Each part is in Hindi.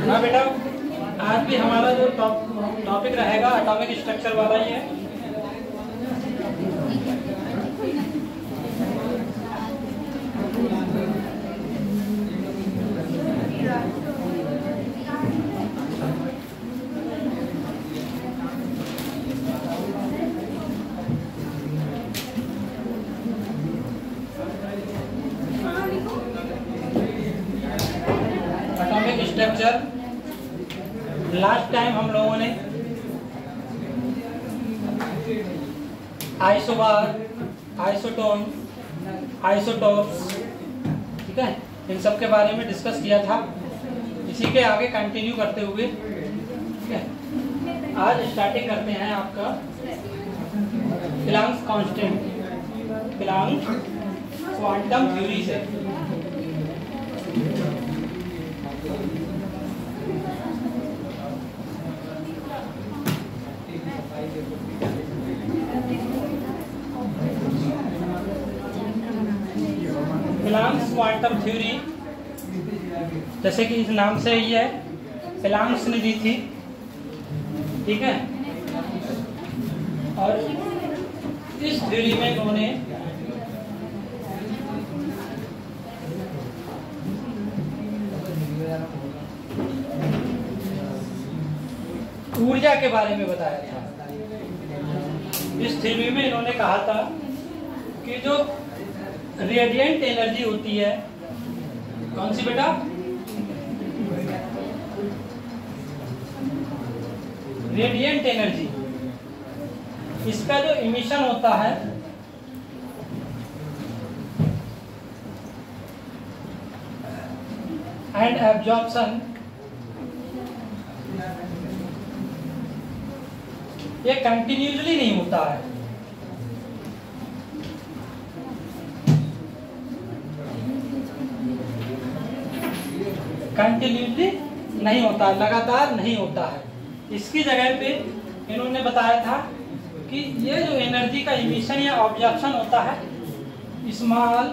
हाँ बेटा, आज भी हमारा जो टॉपिक रहेगा एटॉमिक स्ट्रक्चर वाला ही है। एटॉमिक स्ट्रक्चर लास्ट टाइम हम लोगों ने आइसोबार, आइसोटोन, आइसोटोप्स, ठीक है, इन सब के बारे में डिस्कस किया था। इसी के आगे कंटिन्यू करते हुए, ठीक है, आज स्टार्टिंग करते हैं आपका Planck's constant, Planck quantum theory से। प्लैंक्स क्वांटम थ्योरी, जैसे कि इस नाम से ही है, प्लैंक्स ने दी थी, ठीक है। और इस थ्योरी में इन्होंने ऊर्जा के बारे में बताया था। इस थ्योरी में इन्होंने कहा था कि जो रेडिएंट एनर्जी होती है, कौन सी बेटा? रेडिएंट एनर्जी, इसका जो इमिशन होता है एंड एब्जॉर्प्शन, ये कंटिन्यूसली नहीं होता है। कंटिन्यूसली नहीं होता, लगातार नहीं होता है। इसकी जगह पे इन्होंने बताया था कि ये जो एनर्जी का इमिशन या ऑब्जर्प्शन होता है, स्मॉल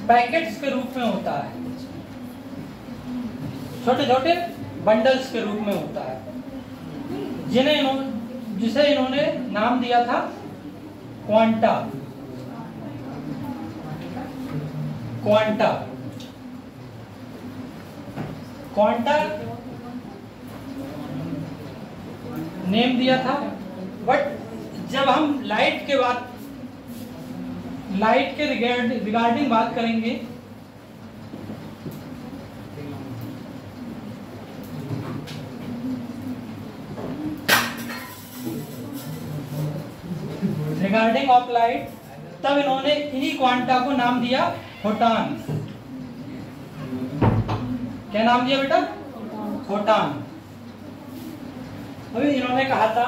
पैकेट्स के रूप में होता है, छोटे छोटे बंडल्स के रूप में होता है, जिसे इन्होंने नाम दिया था क्वांटा। क्वांटा क्वांटा नेम दिया था। बट जब हम लाइट के रिगार्डिंग बात करेंगे, रिगार्डिंग ऑफ लाइट, तब इन्होंने इन्हीं क्वांटा को नाम दिया फोटॉन। क्या नाम दिया बेटा? फोटॉन। अभी इन्होंने कहा था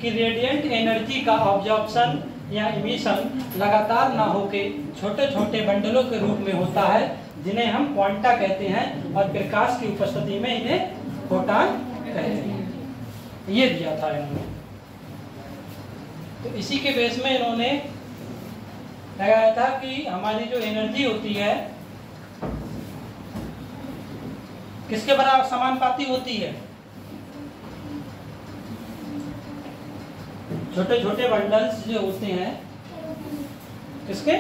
कि रेडिएंट एनर्जी का ऑब्जॉर्प्शन या इमिशन लगातार ना होके छोटे छोटे बंडलों के रूप में होता है, जिन्हें हम क्वांटा कहते हैं, और प्रकाश की उपस्थिति में इन्हें फोटॉन कहते हैं। ये दिया था इन्होंने। तो इसी के बेस में इन्होंने लगाया था कि हमारी जो एनर्जी होती है किसके बराबर समानुपाती होती है? छोटे छोटे बंडल्स जो होते हैं, किसके?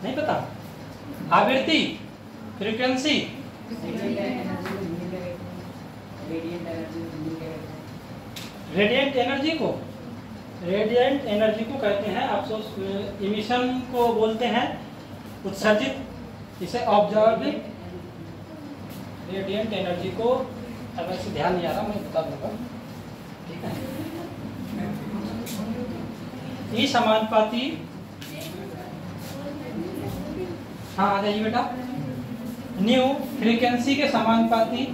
नहीं पता? आवृत्ति, फ्रीक्वेंसी, रेडिएंट एनर्जी को, रेडिएंट एनर्जी को कहते हैं, आप इमिशन को बोलते हैं उत्सर्जित, इसे ऑब्जर्विंग रेडिएंट एनर्जी को, अगर से ध्यान नहीं आ रहा मैं बता दूंगा, ठीक है। ई समानुपाती, हाँ आ जाइए बेटा, न्यू फ्रीक्वेंसी के समानुपाती,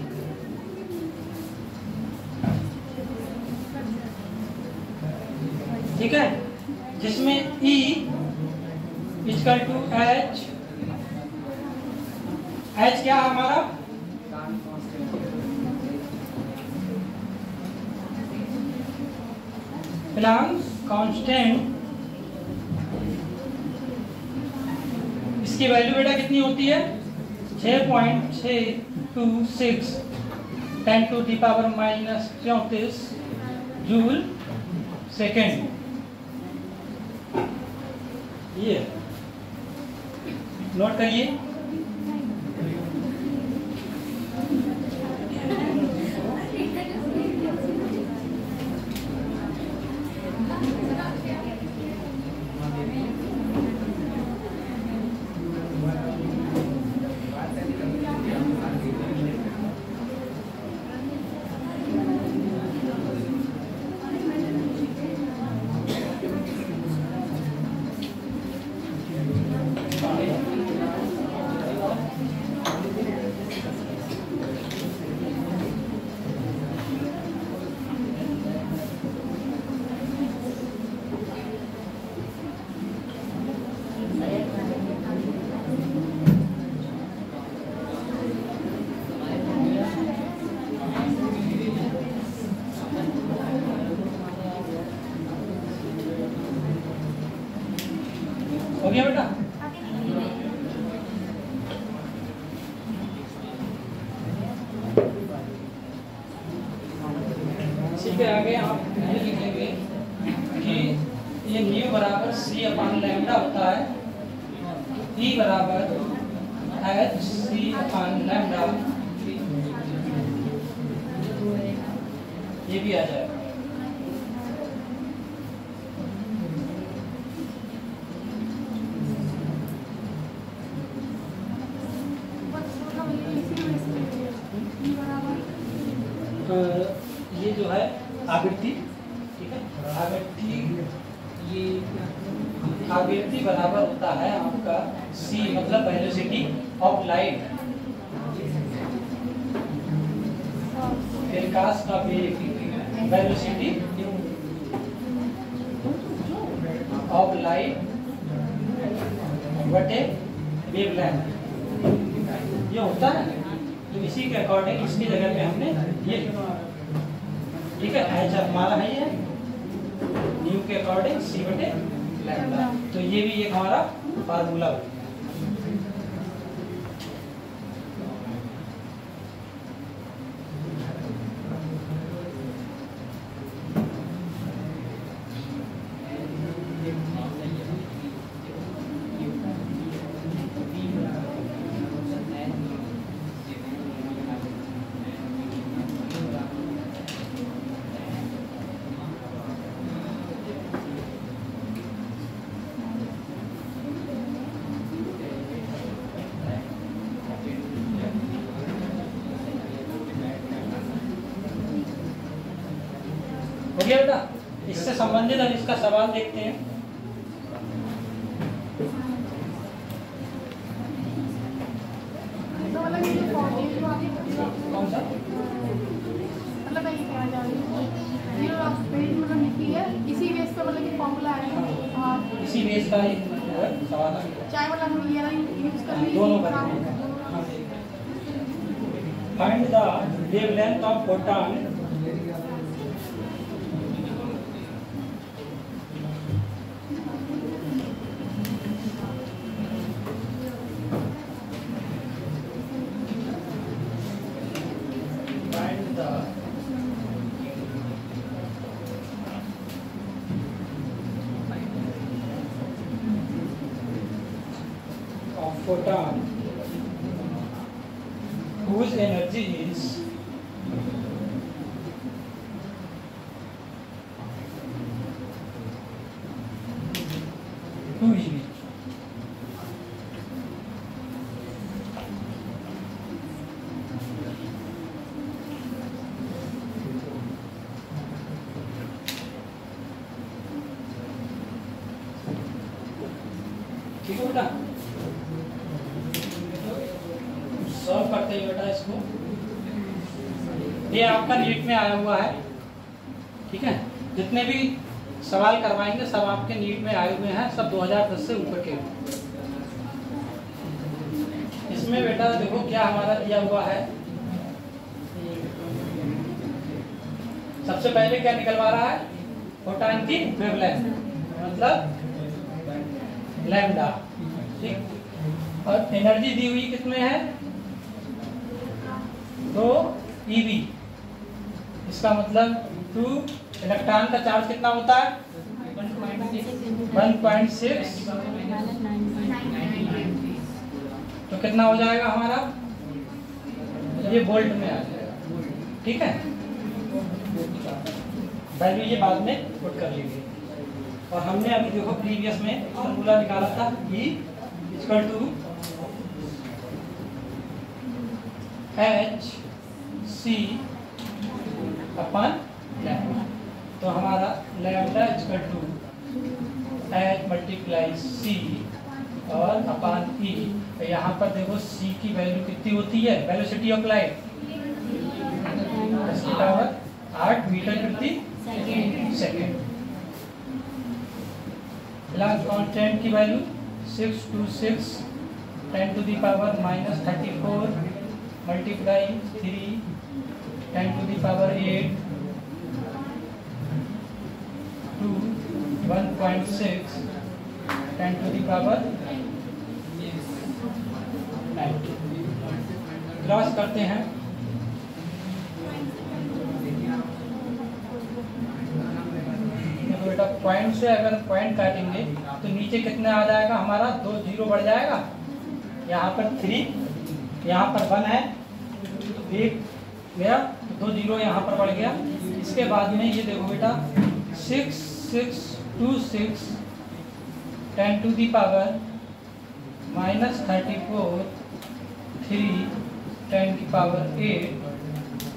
ठीक है, जिसमें E equal to H, H क्या है हमारा? Planck's constant. इसकी वैल्यू बेटा कितनी होती है? 6.626 10⁻⁻34 जूल सेकेंड। ये नोट करिए। हो गया बेटा? इसी के आगे आप ये लिखेंगे कि ये न्यू बराबर c/λ होता है, e बराबर h/λ, ये भी आ जाएगा। ये जो है आवृत्ति, ठीक है, आवृत्ति बराबर होता है आपका c मतलब वेलोसिटी ऑफ लाइट, प्रकाश का वेग, वेलोसिटी ऑफ लाइट बटे वेवलेंथ, ये होता है। तो इसी के अकॉर्डिंग इसकी जगह पे हमने ये, ठीक है, ऐसा हमारा है ये न्यू के अकॉर्डिंग c बटे लैम्डा, तो ये भी एक हमारा फार्मूला हो गया। हो गया बेटा? इससे संबंधित अब इसका सवाल देखते हैं। कौन सा? इसी बेस पे मतलब कि फॉर्मूला है, इसी बेस का एक सवाल है, चाहे मतलब हम ये यूज कर लीजिए दोनों का। Find the wavelength of photon photon whose energy is 2 eV. ठीक है बेटा, सॉल्व करते हैं बेटा इसको। ये आपका नीट में आया हुआ है, ठीक है, जितने भी सवाल करवाएंगे सब आपके नीट में आए हुए हैं, सब 2010 से ऊपर के। इसमें बेटा देखो क्या हमारा दिया हुआ है। सबसे पहले क्या निकलवा रहा है, फोटॉन की वेवलेंथ मतलब लैम्डा, ठीक, और एनर्जी दी हुई कितने है तो EV, इसका मतलब 2 इलेक्ट्रॉन का चार्ज कितना होता है 1.6, तो कितना हो जाएगा हमारा, ये वोल्ट में आ जाएगा। ठीक है, वैल्यू ये बाद में पुट कर लेंगे। और हमने अभी देखो प्रीवियस में फॉर्मूला निकाला था E equal to HC upon lambda, तो हमारा lambda equal to H multiply C और अपान E। तो यहाँ पर देखो C की वैल्यू कितनी होती है, वेलोसिटी ऑफ लाइट 8 मीटर प्रति सेकेंड। प्लस कांस्टेंट की value 626 10 to the power -34 multiply 3 10 to the power 8 to 1.6 10 to the power 90। Cross करते हैं, बेटा पॉइंट से अगर पॉइंट काटेंगे तो नीचे कितना आ जाएगा हमारा, 2 जीरो बढ़ जाएगा, यहाँ पर 3, यहाँ पर 1 है, 1 गया, 2 जीरो यहाँ पर बढ़ गया। इसके बाद में ये देखो बेटा 6626 10 टू दी पावर -34 3 10 की पावर 8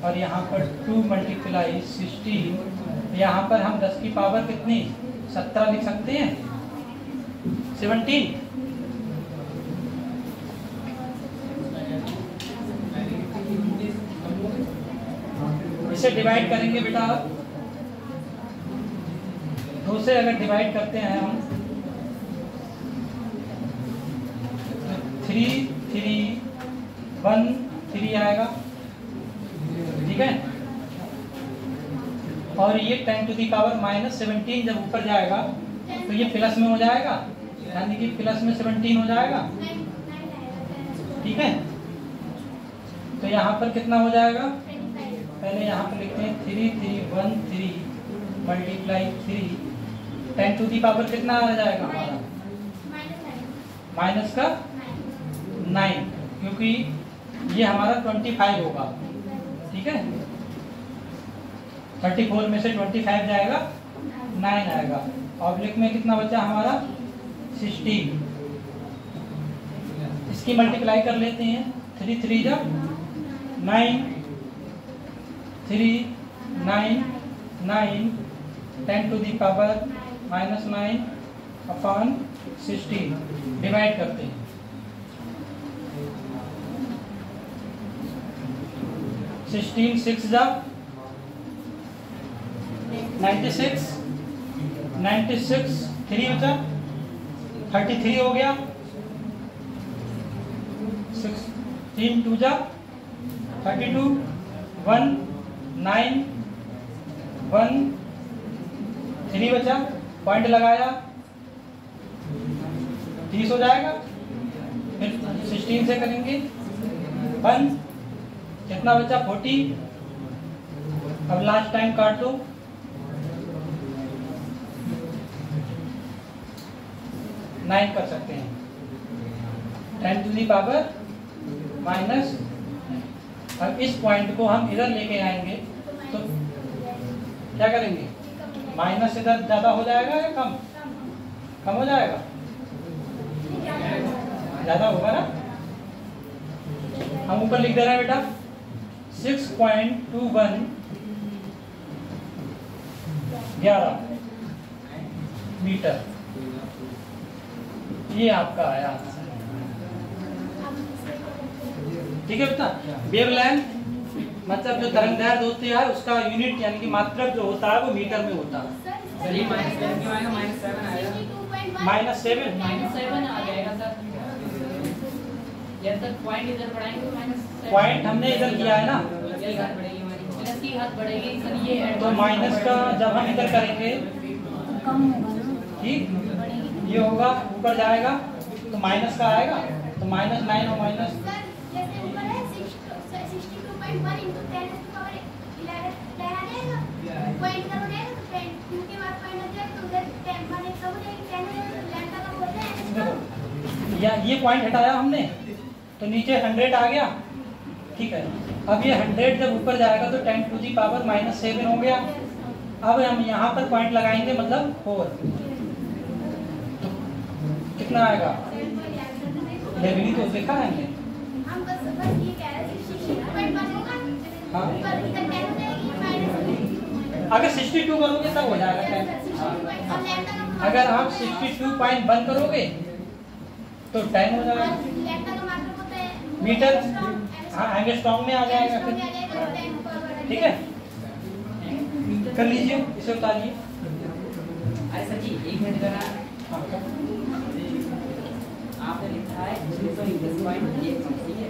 और यहाँ पर 2 मल्टीप्लाई 16, यहाँ पर हम 10 की पावर कितनी 17 लिख सकते हैं, 17। इसे डिवाइड करेंगे बेटा, 2 से अगर डिवाइड करते हैं हम 3 3 1 3 आएगा। ठीक है, और ये 10 टू दी पावर -17 जब ऊपर जाएगा तो ये प्लस में हो जाएगा, यानी कि प्लस में 17 हो जाएगा। ठीक है, तो यहाँ पर कितना हो जाएगा, पहले यहाँ पर लिखते हैं 3 3 1 3 मल्टीप्लाई 3 10 टू दी पावर कितना आ जाएगा हमारा, माइनस का 9, क्योंकि ये हमारा 25 होगा। ठीक है, 34 में से 25 जाएगा, 9 आएगा। ऑब्लिक में कितना बचा हमारा 16, इसकी मल्टीप्लाई कर लेते हैं, 3 3 जब 9 3 9 9 10 to the power -9 upon 16 divide करते हैं। 16 6 जब 96 96 3 बचा, 33 हो गया, 16 2 जा 32 1 9 1 3 बचा, पॉइंट लगाया 30 हो जाएगा। फिर 16 से करेंगे 1, कितना बचा 40। अब लास्ट टाइम काट दो, 9 कर सकते हैं, 10 टू दी पावर माइनस। अब इस पॉइंट को हम इधर लेके आएंगे तो क्या करेंगे, माइनस इधर ज्यादा हो जाएगा या कम, कम हो जाएगा, ज्यादा होगा ना। हम ऊपर लिख दे रहे हैं बेटा 6.21 11 मीटर, ये आपका आया। ठीक है बेटा, वेवलेंथ मतलब जो तरंगदैर्घ्य होती है उसका यूनिट यानी कि मात्रक जो होता है वो मीटर में होता है। -7 आ जाएगा सर, जब तक पॉइंट इधर बढ़ाएंगे तो पॉइंट हमने इधर किया है ना, प्लस की हाथ बढ़ेगी सर, ये तो माइनस का जब हम इधर करेंगे ठीक ये होगा, ऊपर जाएगा तो माइनस का आएगा, तो -9 और माइनस 62.1 या ये पॉइंट हटाया हमने तो नीचे 100 आ गया, ठीक है। अब ये 100 जब ऊपर जाएगा तो 10 टू दी पावर -7 हो गया। अब हम यहाँ पर पॉइंट लगाएंगे, मतलब 4, तो कितना आएगा? लेवली तो देखा है हमने। हाँ, अगर 62 करोगे तब हो जाएगा 10। अगर आप 62.1 करोगे तो 10 हो जाएगा मीटर। हाँ, एंगस्ट्रॉम में आ जाएगा फिर, ठीक है। कर लीजिए, इसे उतारिए। अरे सर जी 1 मिनट करा। हाँ, आपने लिखा है 621.1 ठीक है,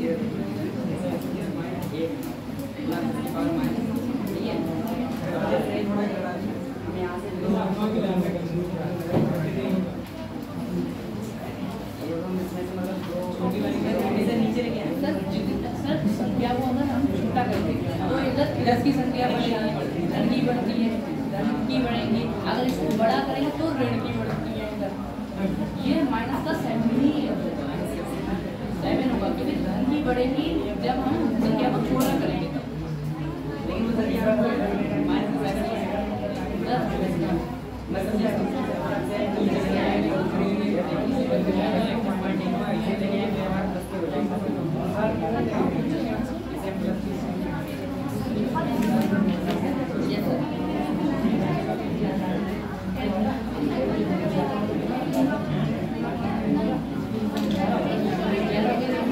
1 संख्या को अगर हम छोटा कर देंगे तो इधर प्लस की संख्या बढ़ेगी, धन की बढ़ती है, धन की बढ़ेगी। अगर इसको बड़ा करेंगे तो ऋण की बढ़ती है इधर। ये माइनस का 7 ही होगा, क्योंकि धन की बढ़ेगी जब हम संख्या को छोटा करेंगे तब।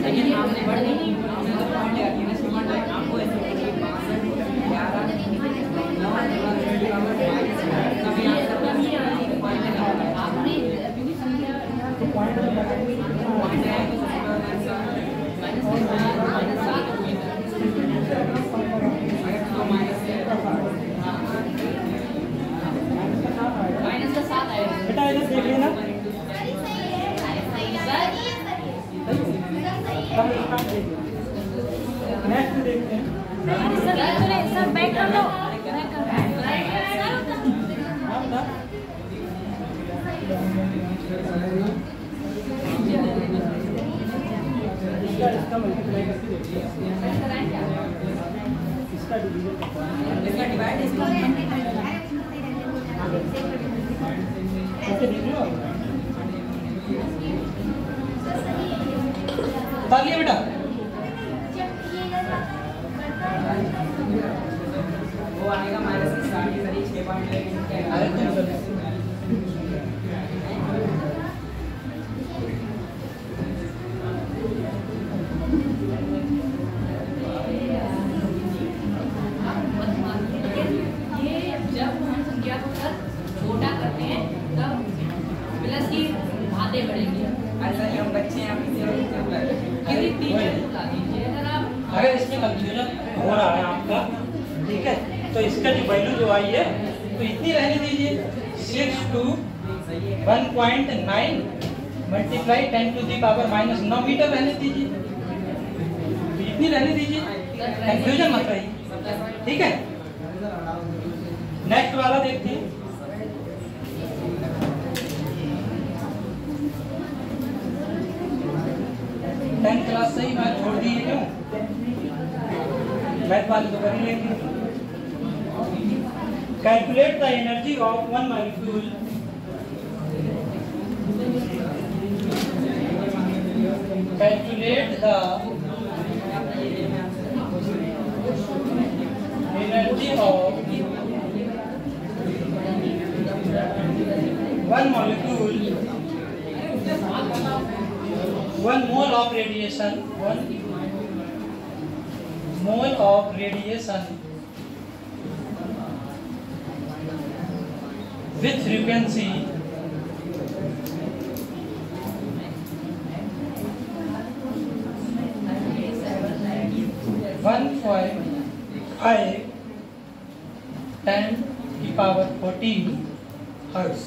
लेकिन आपने बढ़ गई आपको ऐसे बेटा इधर देख लेना। नेक्स्ट देखते हैं। सर बैक कर लो। इसका मल्टीप्लाई करके देखिए, इसका डिवीजन ऐसे देख लो। उतार लिया बेटा। वो आएगा -6.6 अरे तुम छोटा करते हैं तब प्लस की बातें बढ़ेंगी। ऐसा ही हम बच्चे हैं, किसी टीचर को ला दीजिए अगर आप। अगर इसमें कंफ्यूजन हो रहा है आपका, ठीक है, तो इसका जो वैल्यू जो आई है तो इतनी रहने दीजिए। 6 to 1.9 multiply 10 to the power -9 metre रहने दीजिए, तो इतनी रहने दीजिए, कंफ्यूजन मत रही, ठीक है। नेक्स्ट वाला देखते हैं। टेंथ क्लास से ही मैं छोड़ दी क्यों, मैथ वाली तो कर ही लेंगे। Calculate the energy of one molecule calculate the energy of one molecule, 1 mole of radiation, 1 mole of radiation with frequency 1.5 10⁻⁴ hertz.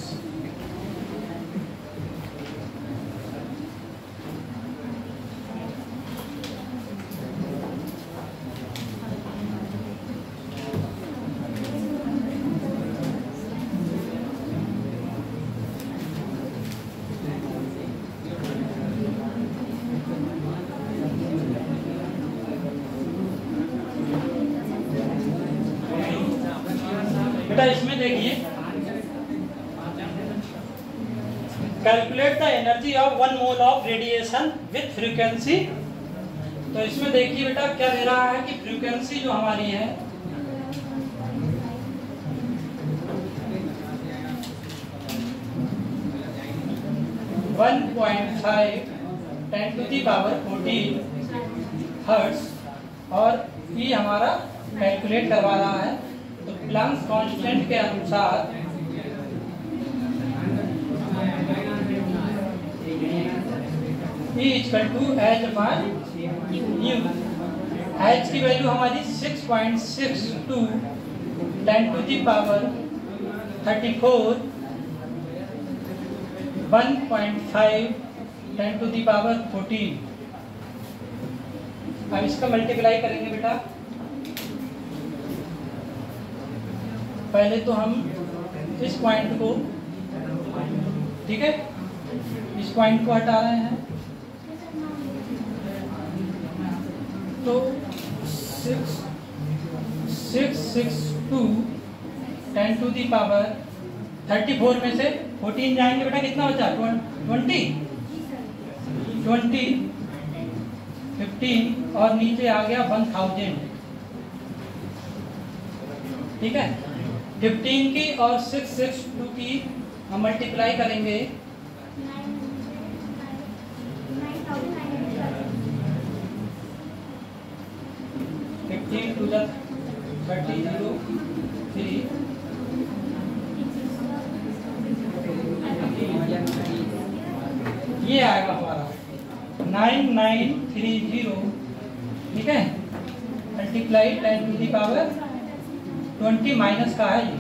बेटा इसमें देखिए, calculate the energy of 1 mole of radiation with frequency. तो इसमें देखिए बेटा क्या दे रहा है कि फ्रीक्वेंसी जो हमारी है 1.5 10⁻14 हर्ट्ज और ये हमारा कैलकुलेट करवा रहा है। तो प्लांक्स कांस्टेंट के अनुसार E = H/u। H की वैल्यू हमारी 6.62 10⁻34 1.5 10⁻14। अब इसका मल्टीप्लाई करेंगे बेटा। पहले तो हम इस पॉइंट को, ठीक है, इस पॉइंट को हटा रहे हैं। तो 662 10⁻34 में से 14 जाएंगे बेटा, कितना बचा? 20 15 और नीचे आ गया 1000। ठीक है, 15 की और 662 की हम मल्टीप्लाई करेंगे। 15 to the 3003 ये आएगा हमारा 9930। ठीक है, मल्टीप्लाई 10⁻20 माइनस का है ये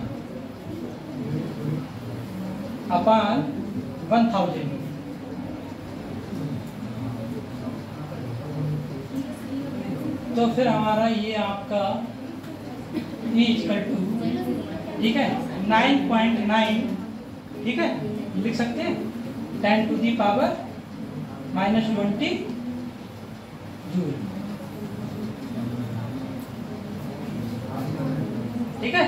अपॉन 1000। तो फिर हमारा ये आपका E = ठीक है 9.9, ठीक है, लिख सकते हैं 10⁻−20 जूल। ठीक है,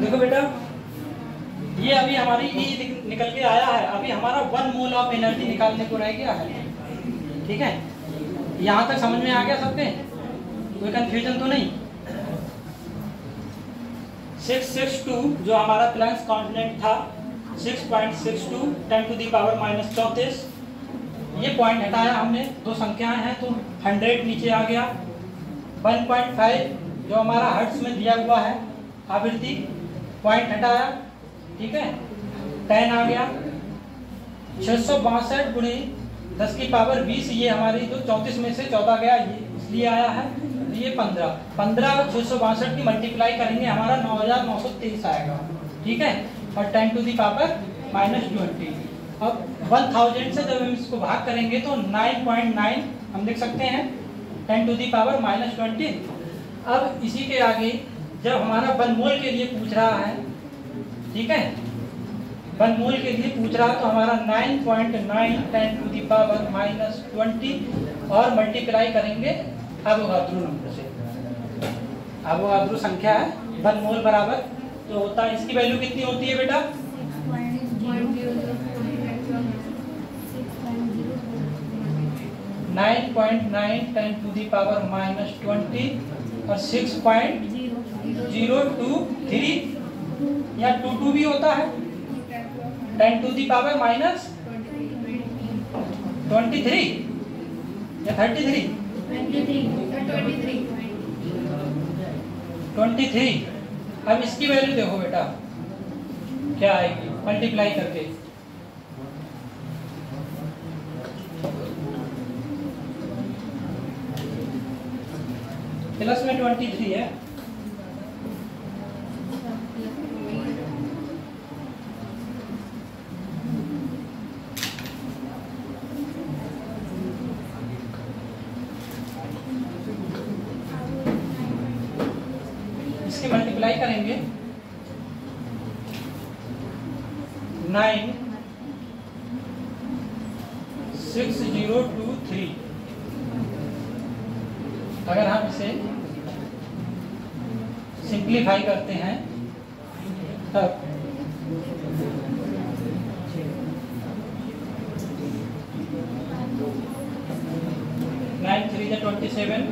देखो बेटा ये अभी हमारी E निकल के आया है। अभी हमारा 1 मोल ऑफ एनर्जी निकालने को रह गया है। ठीक है, यहाँ तक समझ में आ गया सबके? कोई कंफ्यूजन तो नहीं? 662 जो हमारा प्लैंक्स कांस्टेंट था 6.62 10⁻−34, ये पॉइंट हटाया हमने, दो संख्याएं हैं तो 100 नीचे आ गया। 1.5 जो हमारा हर्ट्ज में दिया हुआ है आवृत्ति, पॉइंट हटाया, ठीक है, 10 आ गया। 662 गुणे 10⁻20 ये हमारी जो 34 में से 14 गया, ये इसलिए आया है। ये 15 और 662 की मल्टीप्लाई करेंगे, हमारा 9923 आएगा। ठीक है, और 10⁻−20। अब 1000 से जब हम इसको भाग करेंगे तो 9.9 हम लिख सकते हैं 10⁻−20। अब इसी के आगे जब हमारा 1 मोल के लिए पूछ रहा है, ठीक है, 1 मोल के लिए पूछ रहा तो हमारा 9.9 10⁻−20 और मल्टीप्लाई करेंगे अवोगाद्रो नंबर से। अवोगाद्रो संख्या है 1 मोल बराबर तो होता है, इसकी वैल्यू कितनी होती है बेटा? 9.9 10 to the power minus 20 और 6.023 या 22 भी होता है 10 to the power minus 23 या 33 23। अब इसकी वैल्यू देखो बेटा क्या आएगी मल्टीप्लाई करके। प्लस में 23 है, इसकी मल्टीप्लाई करेंगे 96023। अगर हम इसे सिंप्लीफाई करते हैं तब 9 3 27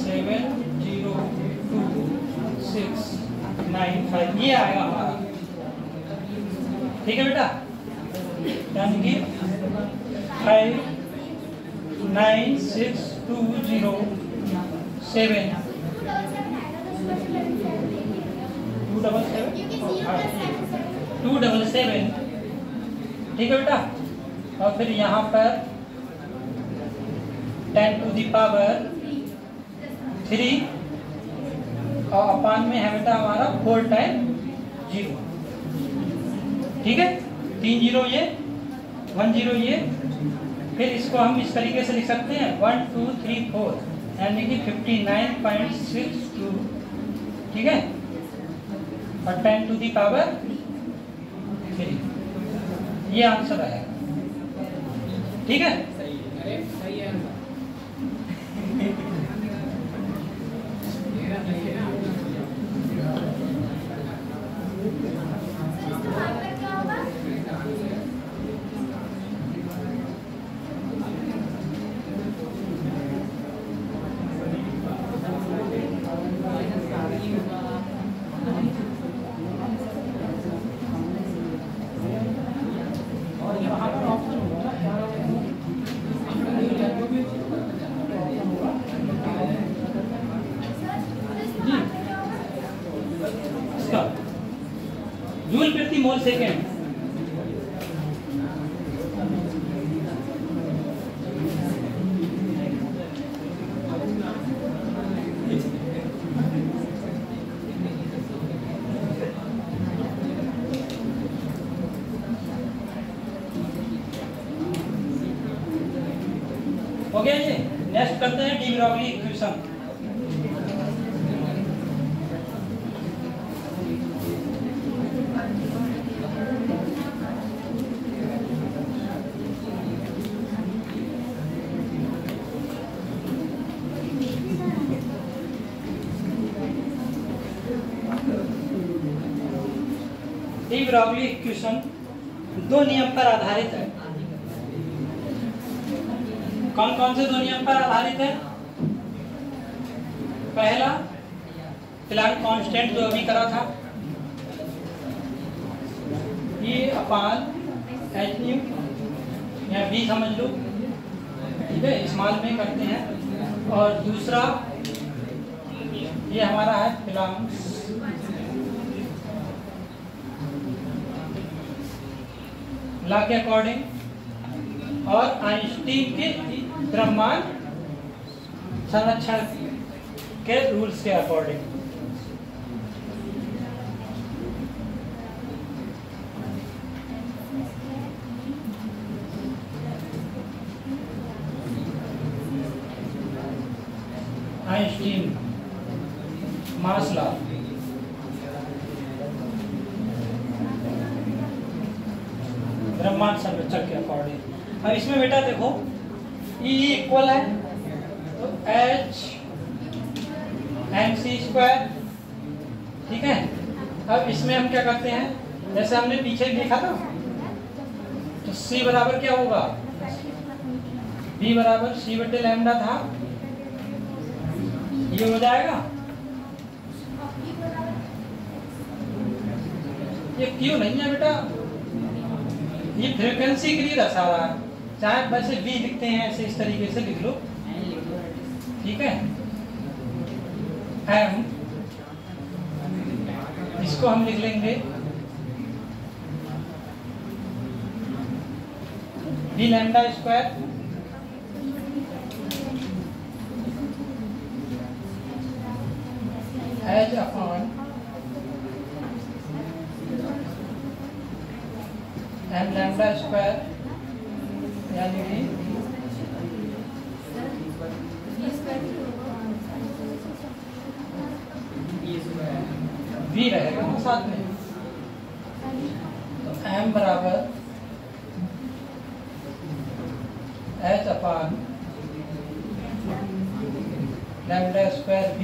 70265 ये आएगा हमारा। ठीक है बेटा, यानी कि 596207 277। ठीक है बेटा, और फिर यहाँ पर 10 to the power 3 और अपान में है बेटा हमारा 4 टाइम 0। ठीक है, 3 0 ये 1 0 ये, फिर इसको हम इस तरीके से लिख सकते हैं 1 2 3 4 यानी कि 59.62। ठीक है, और 10 to the power 3 ये आंसर आएगा। ठीक है, जूल प्रति मोल सेकेंड। हो गया ये। नेक्स्ट करते हैं de Broglie equation. D Broglie equation दो नियम पर आधारित है। कौन कौन से दो नियम पर आधारित है? पहला प्लैंक कांस्टेंट जो अभी करा था, ये अपान एच न्यू या भी समझ लो, ठीक है, स्मॉल में करते हैं। और दूसरा ये हमारा है प्लैंक लॉ के अकॉर्डिंग और आइंस्टीन के द्रव्यमान संरक्षण के रूल्स के अकॉर्डिंग। आइंस्टीन मास लॉ। द्रव्यमान संरक्षक के अकॉर्डिंग। अब इसमें बेटा देखो E इक्वल है तो H mc स्क्वायर, ठीक है। अब इसमें हम क्या करते हैं, जैसे हमने पीछे देखा था, तो C बराबर क्या होगा, B बराबर C बटे लैम्डा था, ये हो जाएगा। ये क्यों नहीं है बेटा, ये फ्रीक्वेंसी के लिए दर्शा रहा है, चाहे वैसे V लिखते हैं ऐसे इस तरीके से लिख लो, ठीक है। M इसको हम लिख लेंगे B lambda square H upon M lambda square, यानी कि V रहेगा ना साथ में, तो M बराबर H upon lambda square V,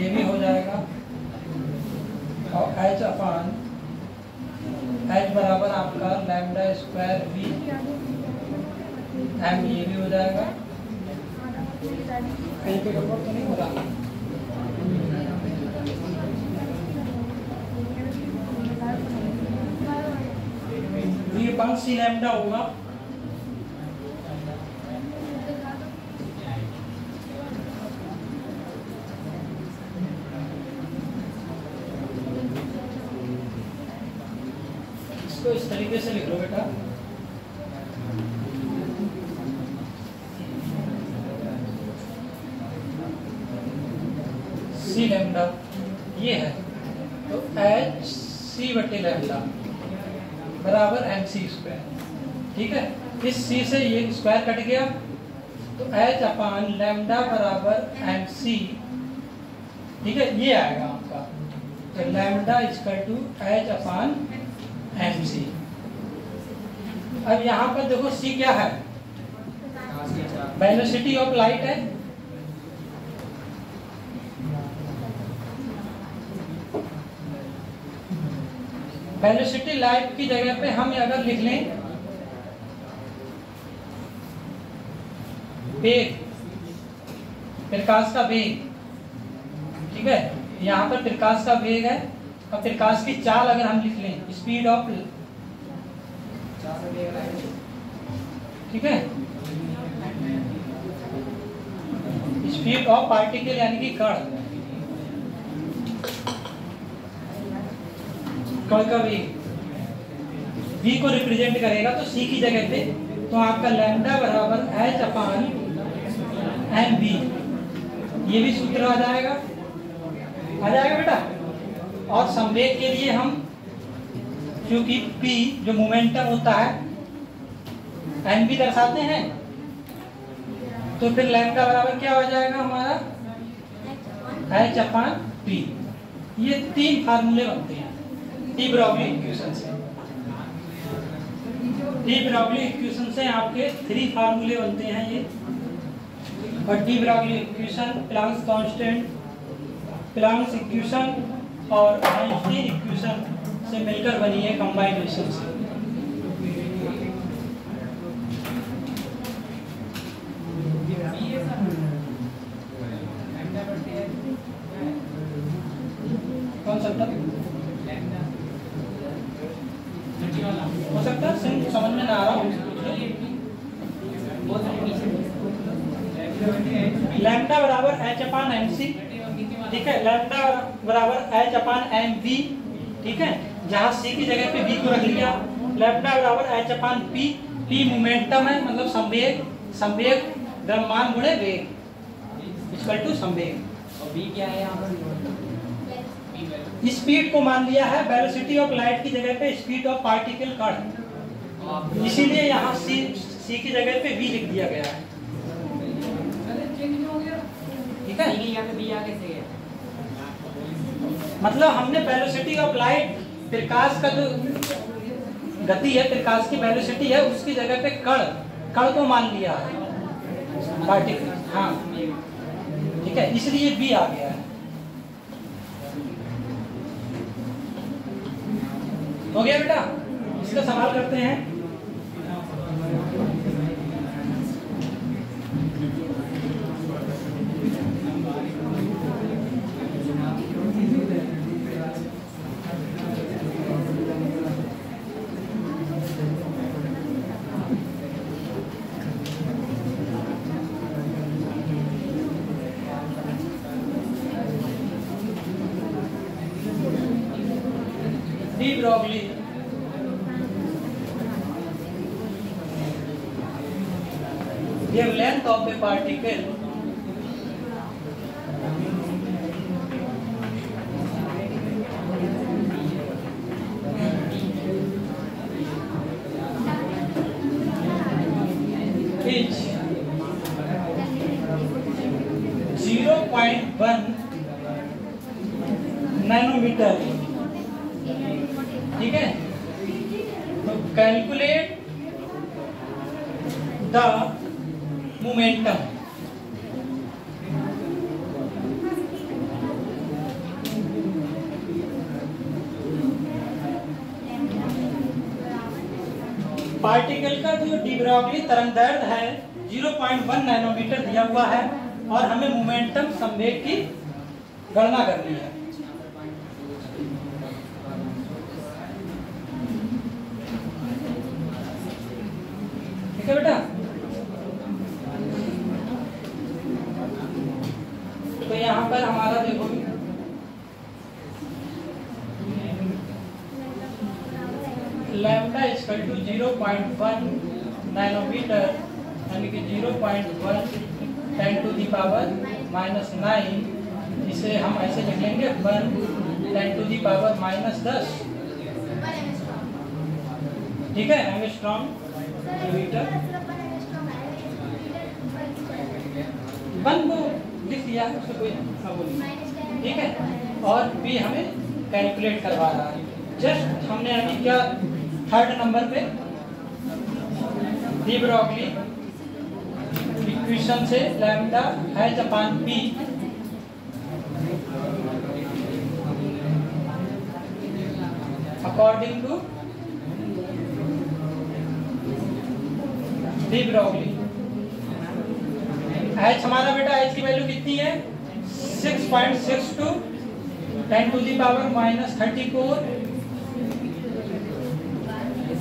ये भी हो जाएगा, और H अपॉन H बराबर आपका लैम्डा स्क्वायर V M, ये भी हो जाएगा। कहीं पे गड़बड़ तो नहीं हो रहा, ये 5 C लैम्डा होगा, इसको इस तरीके से लिख लो बेटा, C लैम्डा ये है, तो H C बटे लैम्डा बराबर mc स्क्वायर, ठीक है। इस C से ये स्क्वायर कट गया, तो H अपान लैम्डा बराबर mc, ठीक है, ये आएगा आपका, तो lambda equal to H upon mc। अब यहाँ पर देखो C क्या है, वेलोसिटी ऑफ लाइट है, वेलोसिटी लाइट की जगह पे हम अगर लिख लें वेग, प्रकाश का वेग, ठीक है, यहाँ पर प्रकाश का वेग है, और प्रकाश की चाल अगर हम लिख लें स्पीड ऑफ, ठीक है, स्पीड ऑफ पार्टिकल यानी कि कण का वेग, V को रिप्रेजेंट करेगा तो C की जगह पे, तो आपका लैम्डा बराबर H अपान mv, ये भी सूत्र आ जाएगा बेटा। और संवेग के लिए हम, क्योंकि P जो मोमेंटम होता है mv दर्शाते हैं, तो फिर लैम्डा बराबर क्या हो जाएगा हमारा H अपान P। ये 3 फार्मूले बनते हैं डी ब्रॉगली इक्वेशन से। डी ब्रॉगली इक्वेशन से आपके 3 फार्मूले बनते हैं ये, और D Broglie equation, Planck's constant, Planck's equation और आइंस्टीन इक्वेशन से मिलकर बनी है कंबाइनेशन से। कौन सा हो सकता है समझ में ना आ रहा हो, लैम्डा बराबर H अपान mc, ठीक है, लैम्डा बराबर H अपान mv, ठीक है, जहाँ C की जगह पे V को रख लिया, लैम्डा बराबर H अपान p, p मोमेंटम है मतलब संवेग, संवेग द्रव्यमान गुणे वेग इक्वल टू संवेग, और v क्या है यहाँ पर, स्पीड को मान लिया है, वेलोसिटी ऑफ लाइट की जगह पे स्पीड ऑफ पार्टिकल कण, इसीलिए यहाँ C की जगह पे V लिख दिया गया है, ठीक है। मतलब हमने वेलोसिटी ऑफ लाइट, प्रकाश का जो गति है, प्रकाश की वेलोसिटी है, उसकी जगह पे कण को मान लिया है, पार्टिकल। हाँ ठीक है, इसलिए बी आ गया है। हो गया बेटा, इसका सवाल करते हैं। De Broglie wavelength of a particle is 0.1 nanometre. ठीक है, तो कैलकुलेट द मोमेंटम। पार्टिकल का जो डी ब्रॉगली तरंगदैर्घ्य है 0.1 नैनोमीटर दिया हुआ है और हमें मोमेंटम संवेग की गणना करनी है। ठीक है बेटा, तो यहाँ पर हमारा देखो लैम्डा इक्वल टू 0.1 नैनोमीटर, यानी कि 0.1 10 टू दी पावर -9। इसे हम ऐसे लिख लेंगे 1 10 टू दी पावर -10। ठीक है, एंगस्ट्रॉम मीटर 1 को लिख दिया है, उससे कोई नहीं। ठीक है, और भी हमें कैलकुलेट करवा रहा है। जस्ट हमने अभी क्या थर्ड नंबर पे डी ब्रॉगली इक्वेशन से लैम्डा है जापान P according to de Broglie. H हमारा बेटा एच की वैल्यू कितनी है 6.62 10 टू दी पावर -34।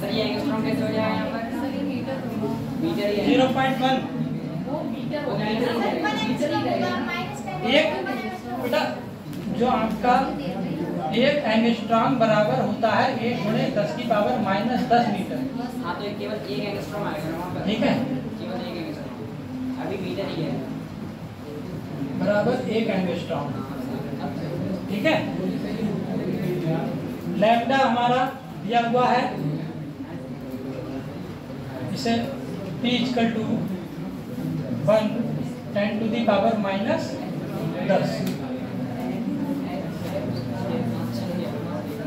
सर ये एंगस्ट्रॉम कैसे हो जाएगा यहाँ पर? मीटर ही है। 0.1 वो मीटर हो जाएगा। एक बेटा जो आपका एक एंगस्ट्रॉम बराबर होता है 1 गुणे 10 की पावर -10 मीटर। हाँ तो केवल एक एंगस्ट्रॉम आएगा वहाँ पर। ठीक है, केवल एक एंगस्ट्रॉम, अभी मीटर ही है बराबर 1 एंगस्ट्रॉम। ठीक है, लैम्डा हमारा दिया हुआ है, इसे P equal to 1 10 to the power -10।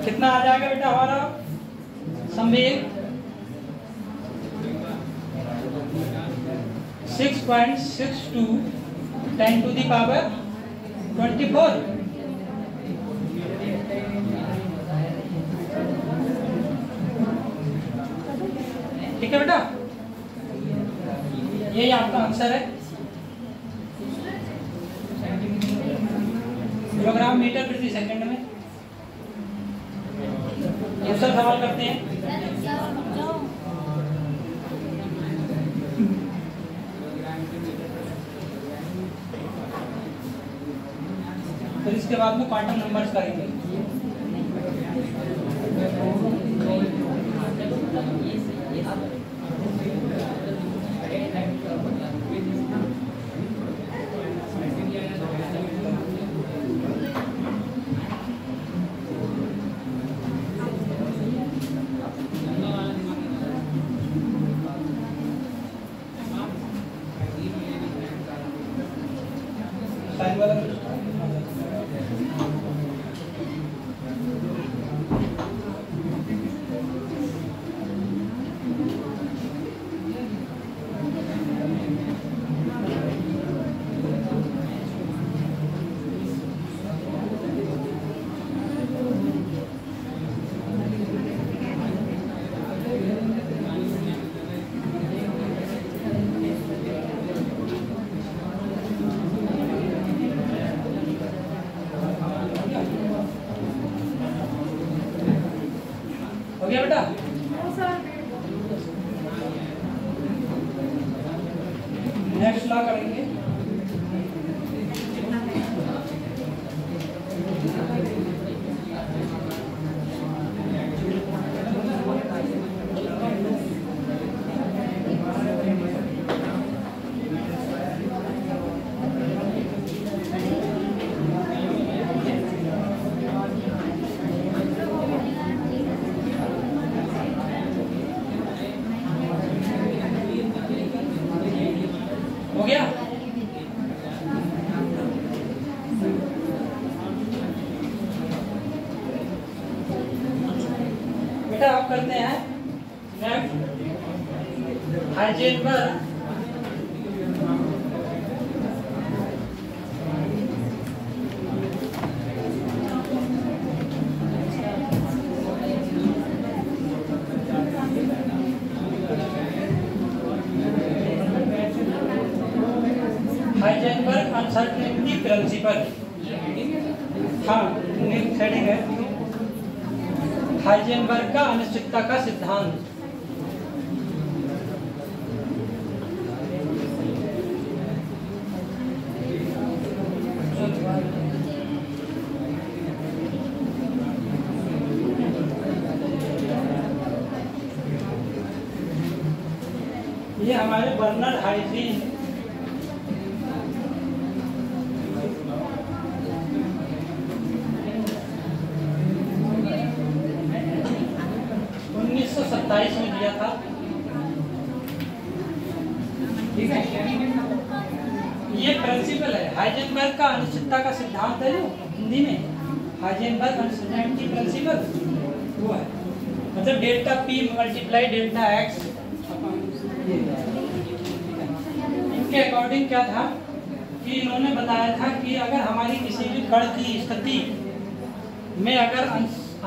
कितना आ जाएगा बेटा हमारा संवेग 6.62 10 टू दी पावर 24। ठीक है बेटा, यही आपका आंसर है। किलोग्राम मीटर प्रति सेकंड में। दूसरा सवाल करते हैं। फिर इसके बाद में क्वांटम नंबर्स करेंगे। साइन वाला ला करेंगे। हो गया? बेटा आप करते हैं next Heisenberg Heisenberg uncertainty principle. हाँ हेडिंग है हाइजेनबर्ग का अनिश्चितता का सिद्धांत। ये हमारे बर्नर्ड हाइजीन 1927 में दिया था। ठीक है, ये प्रिंसिपल है हाइजेनबर्ग का अनिश्चितता का सिद्धांत है, जो हिंदी में हाइजेनबर्ग अनसर्टेनिटी प्रिंसिपल वो है। मतलब delta P multiply delta x. इनके अकॉर्डिंग क्या था कि इन्होंने बताया था कि अगर हमारी किसी भी कण की स्थिति में अगर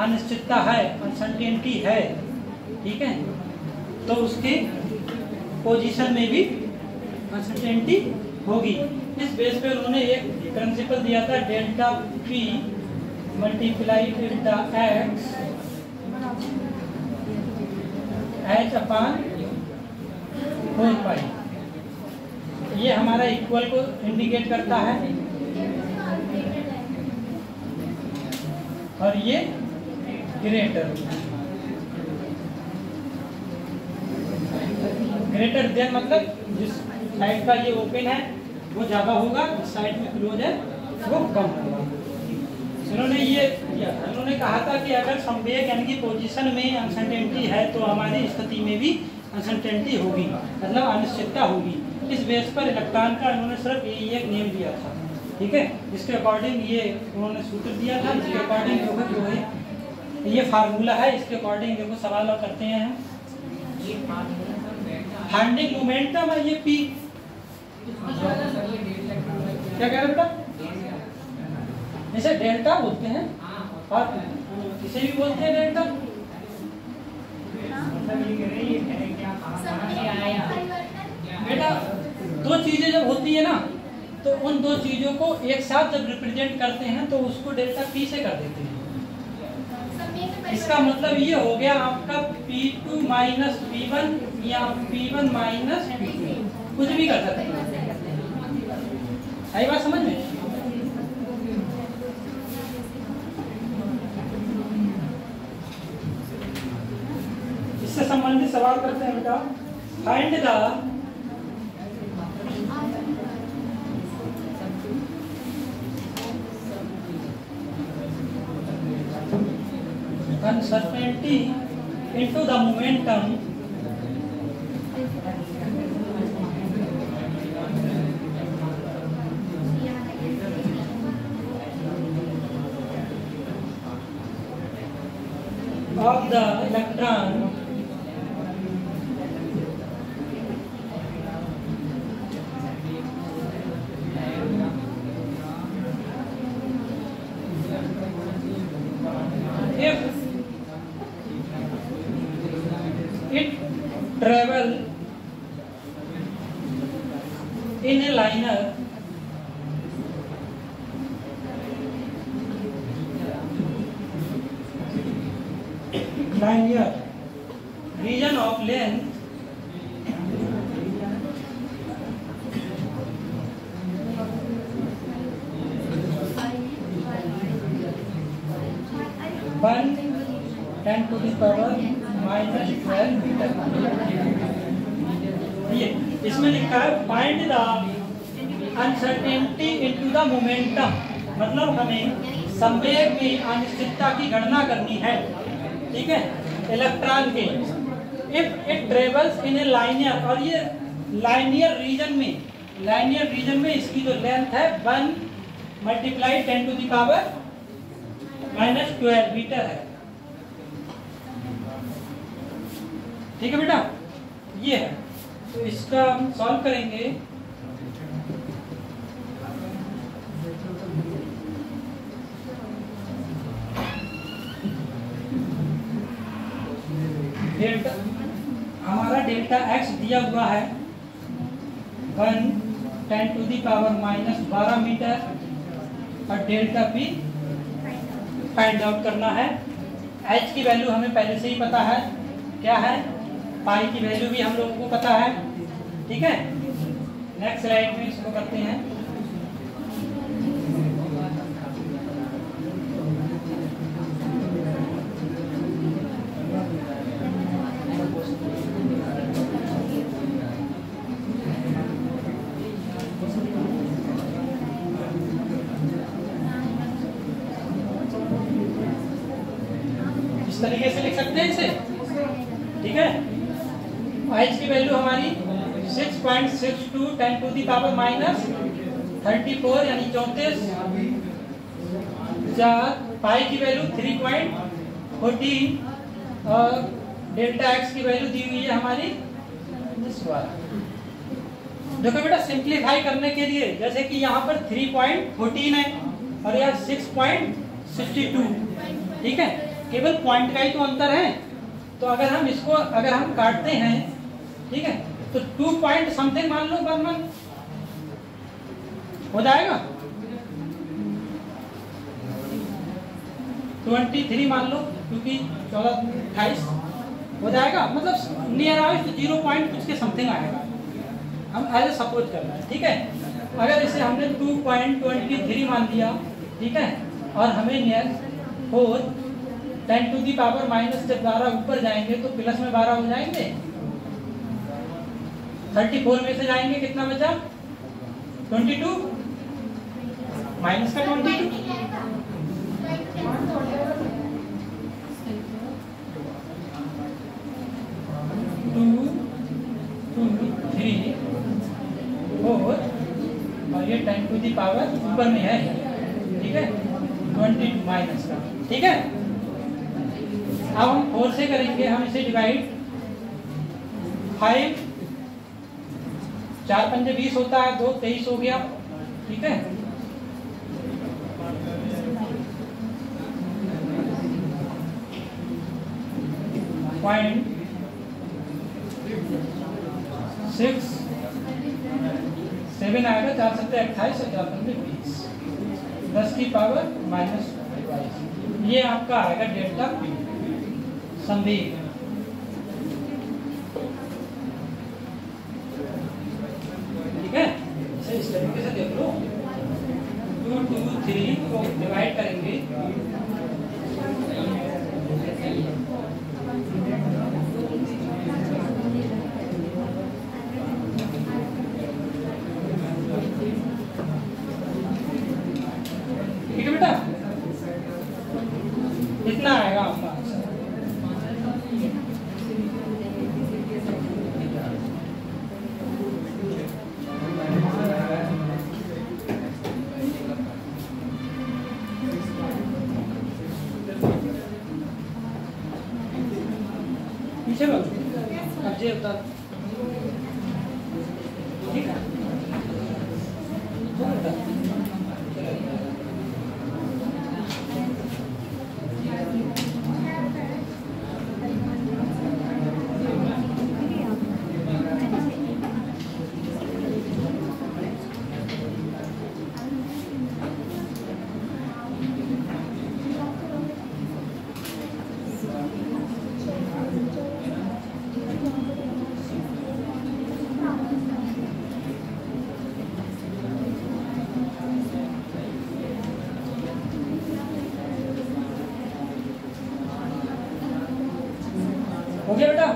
अनिश्चितता है, अनसर्टेनिटी है, ठीक है, तो उसके पोजीशन में भी अनसर्टेनिटी होगी। इस बेस पे उन्होंने एक प्रिंसिपल दिया था, delta P multiply delta X H upon 4 ये हमारा इक्वल को इंडिकेट करता है और ये ग्रेटर देन मतलब जिस साइड का ये ओपन है वो ज़्यादा होगा, जिस साइड में क्लोज है वो कम होगा। इन्होंने ये किया, इन्होंने कहा था कि अगर संवेग यानी कि पोजीशन में अनसर्टेनिटी है तो हमारी स्थिति में भी अनसर्टेनिटी होगी, मतलब अनिश्चितता होगी। इस बेस पर इलेक्ट्रॉन का इन्होंने सिर्फ ये एक नियम दिया था। ठीक है, इसके अकॉर्डिंग ये उन्होंने सूत्र दिया था, इसके अकॉर्डिंग जो है ये फार्मूला है, इसके अकॉर्डिंग देखो सवाल और करते हैं हम। फाइंडिंग मोमेंटम है ये पी, क्या कह रहे बेटा, इसे डेल्टा बोलते हैं और इसे भी बोलते हैं डेल्टा। बेटा दो चीजें जब होती है ना तो उन दो चीजों को एक साथ जब रिप्रेजेंट करते हैं तो उसको डेल्टा पी से कर देते हैं। इसका मतलब ये हो गया आपका P2 माइनस P1 या P1 माइनस P2, कुछ भी कर सकते हैं। आई बात समझ में? इससे संबंधित सवाल करते हैं बेटा। Find the uncertainty into the momentum of the electron if it travel in a liner region of length power -12 metre. ये इसमें लिखा है find the uncertainty into the momentum, मतलब हमें संवेग में अनिश्चितता की गणना करनी है, ठीक है, इलेक्ट्रॉन के। If it travels in A linear, और ये लाइनियर रीजन में इसकी जो लेंथ है 1 multiply 10 to the power -12 metre है, ठीक है बेटा, ये है। तो इसका हम सॉल्व करेंगे। डेल्टा हमारा डेल्टा एक्स दिया हुआ है 1 10 टू दी पावर -12 मीटर, और डेल्टा पी फाइंड आउट करना है। एच की वैल्यू हमें पहले से ही पता है, क्या है, पाई की वैल्यू भी हम लोगों को पता है, ठीक है। नेक्स्ट स्लाइड में इसको करते हैं। इस तरीके से लिख सकते हैं इसे, ठीक है। एच की वैल्यू हमारी 6.62 10 टू दी पावर -34 यानी 34, पाई की वैल्यू 3.14, और डेल्टा एक्स की वैल्यू दी हुई है हमारी this one। देखो बेटा, सिंप्लीफाई करने के लिए, जैसे कि यहाँ पर 3.14 है और यहाँ 6.62, ठीक है, केवल पॉइंट का ही तो अंतर है। तो अगर हम इसको काटते हैं, ठीक है, तो 2 पॉइंट समथिंग मान लो, 1 हो जाएगा, 23 मान लो, क्योंकि 14 28 हो जाएगा, मतलब नियर आउट 0 पॉइंट कुछ के समथिंग आएगा। हम एज ए सपोज कर रहे हैं, ठीक है। अगर इसे हमने 2.23 मान लिया, ठीक है, और हमें near 4 10 to the power minus, जब 12 ऊपर जाएंगे तो प्लस में 12 हो जाएंगे, 34 में से जाएंगे, कितना बचा 22, माइनस का 22, 2 2 3 4, और ये 10 टू दी पावर ऊपर में है, ठीक है, 22 माइनस का, ठीक है। अब हम 4 से करेंगे, हम इसे डिवाइड 5, 4 पंजे 20 होता है, 2 23 हो गया, ठीक है। पॉइंट 6 7 आएगा, 4 7 28 और 4 पंजे 20, 10 की पावर -22, ये आपका आएगा डेल्टा पी संवेग, ठीक है। इस तरीके से देख लो, 2 2 3 को डिवाइड करेंगे, ठीक है बेटा, इतना आएगा आपका आंसर। पीछे बोलो, अब ये बता, ठीक है। गया बेटा?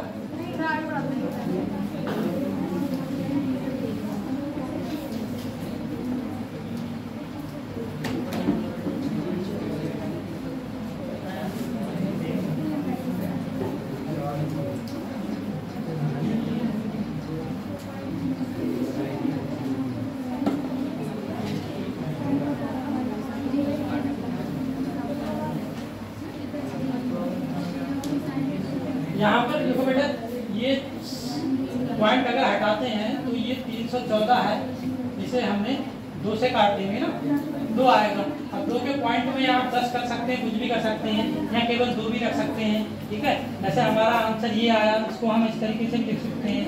यहाँ पर देखो बेटा, ये पॉइंट अगर हटाते हैं तो ये 314 है, इसे हमने 2 से काट देंगे ना, 2 आएगा। अब 2 के पॉइंट में आप 10 कर सकते हैं, कुछ भी कर सकते हैं, या केवल 2 भी रख सकते हैं, ठीक है। ऐसे हमारा आंसर ये आया, इसको हम इस तरीके से लिख सकते हैं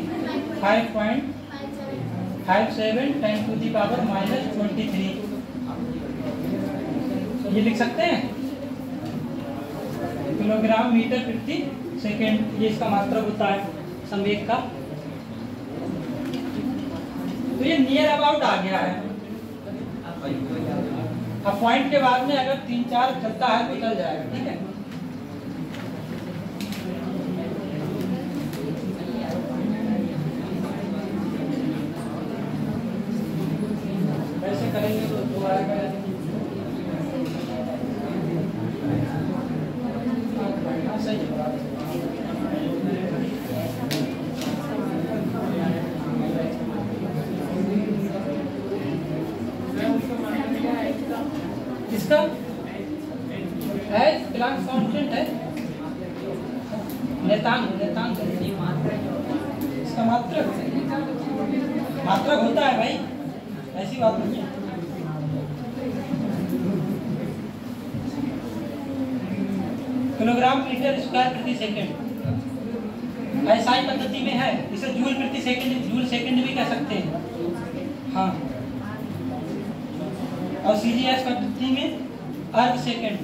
5.57 10⁻⁻23, ये लिख सकते हैं किलोग्राम मीटर प्रति सेकेंड, ये इसका मात्रक होता है संवेग का। तो ये नियर अबाउट आ गया है। अब पॉइंट के बाद में अगर 3-4 चलता है तो चल जाएगा, ठीक है। वैसे करेंगे तो 2 आएगा। सही जवाब। इसका है प्लांक कांस्टेंट है, नेतांक इसका मात्रक होता है भाई, ऐसी बात नहीं है। किलोग्राम मीटर स्क्वायर प्रति सेकंड ऐसा ही पद्धति में है, इसे जूल प्रति सेकंड, जूल सेकंड भी कह सकते हैं, हाँ। और सीजीएस पद्धति में अर्ग सेकंड,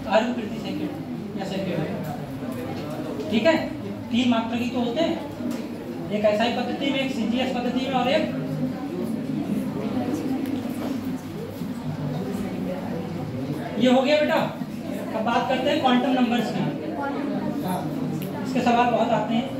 अर्ग प्रति सेकंड या सेकंड, ठीक है। 3 मात्रक ही तो होते हैं, एक ऐसा ही पद्धति में, एक सीजीएस पद्धति में, और एक ये हो गया बेटा। अब बात करते हैं क्वांटम नंबर्स की। हाँ, इसके सवाल बहुत आते हैं।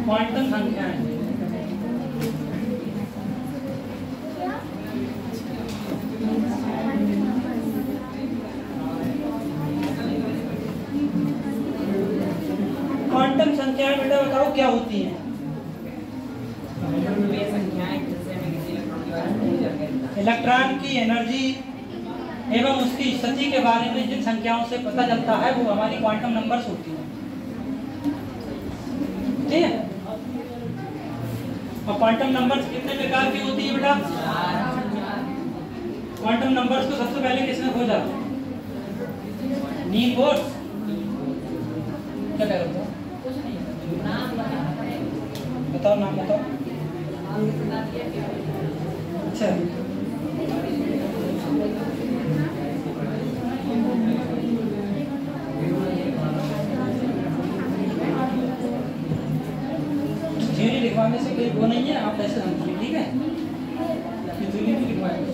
क्वांटम संख्याएं, क्वांटम संख्याएं बेटा बताओ क्या होती हैं? इलेक्ट्रॉन की एनर्जी एवं उसकी स्थिति के बारे में जिन संख्याओं से पता चलता है वो हमारी क्वांटम नंबर्स होती हैं, ठीक है। और क्वांटम नंबर्स कितने प्रकार की होती है बेटा? क्वांटम नंबर्स को सबसे पहले किसने खोजा? नील बोर्स। क्या कह रहे हो? बताओ नाम बताओ। अच्छा, थ्योरी लिखवाने से कोई वो नहीं है, आप ऐसे समझिए, ठीक है। थ्योरी भी लिखवाएंगे।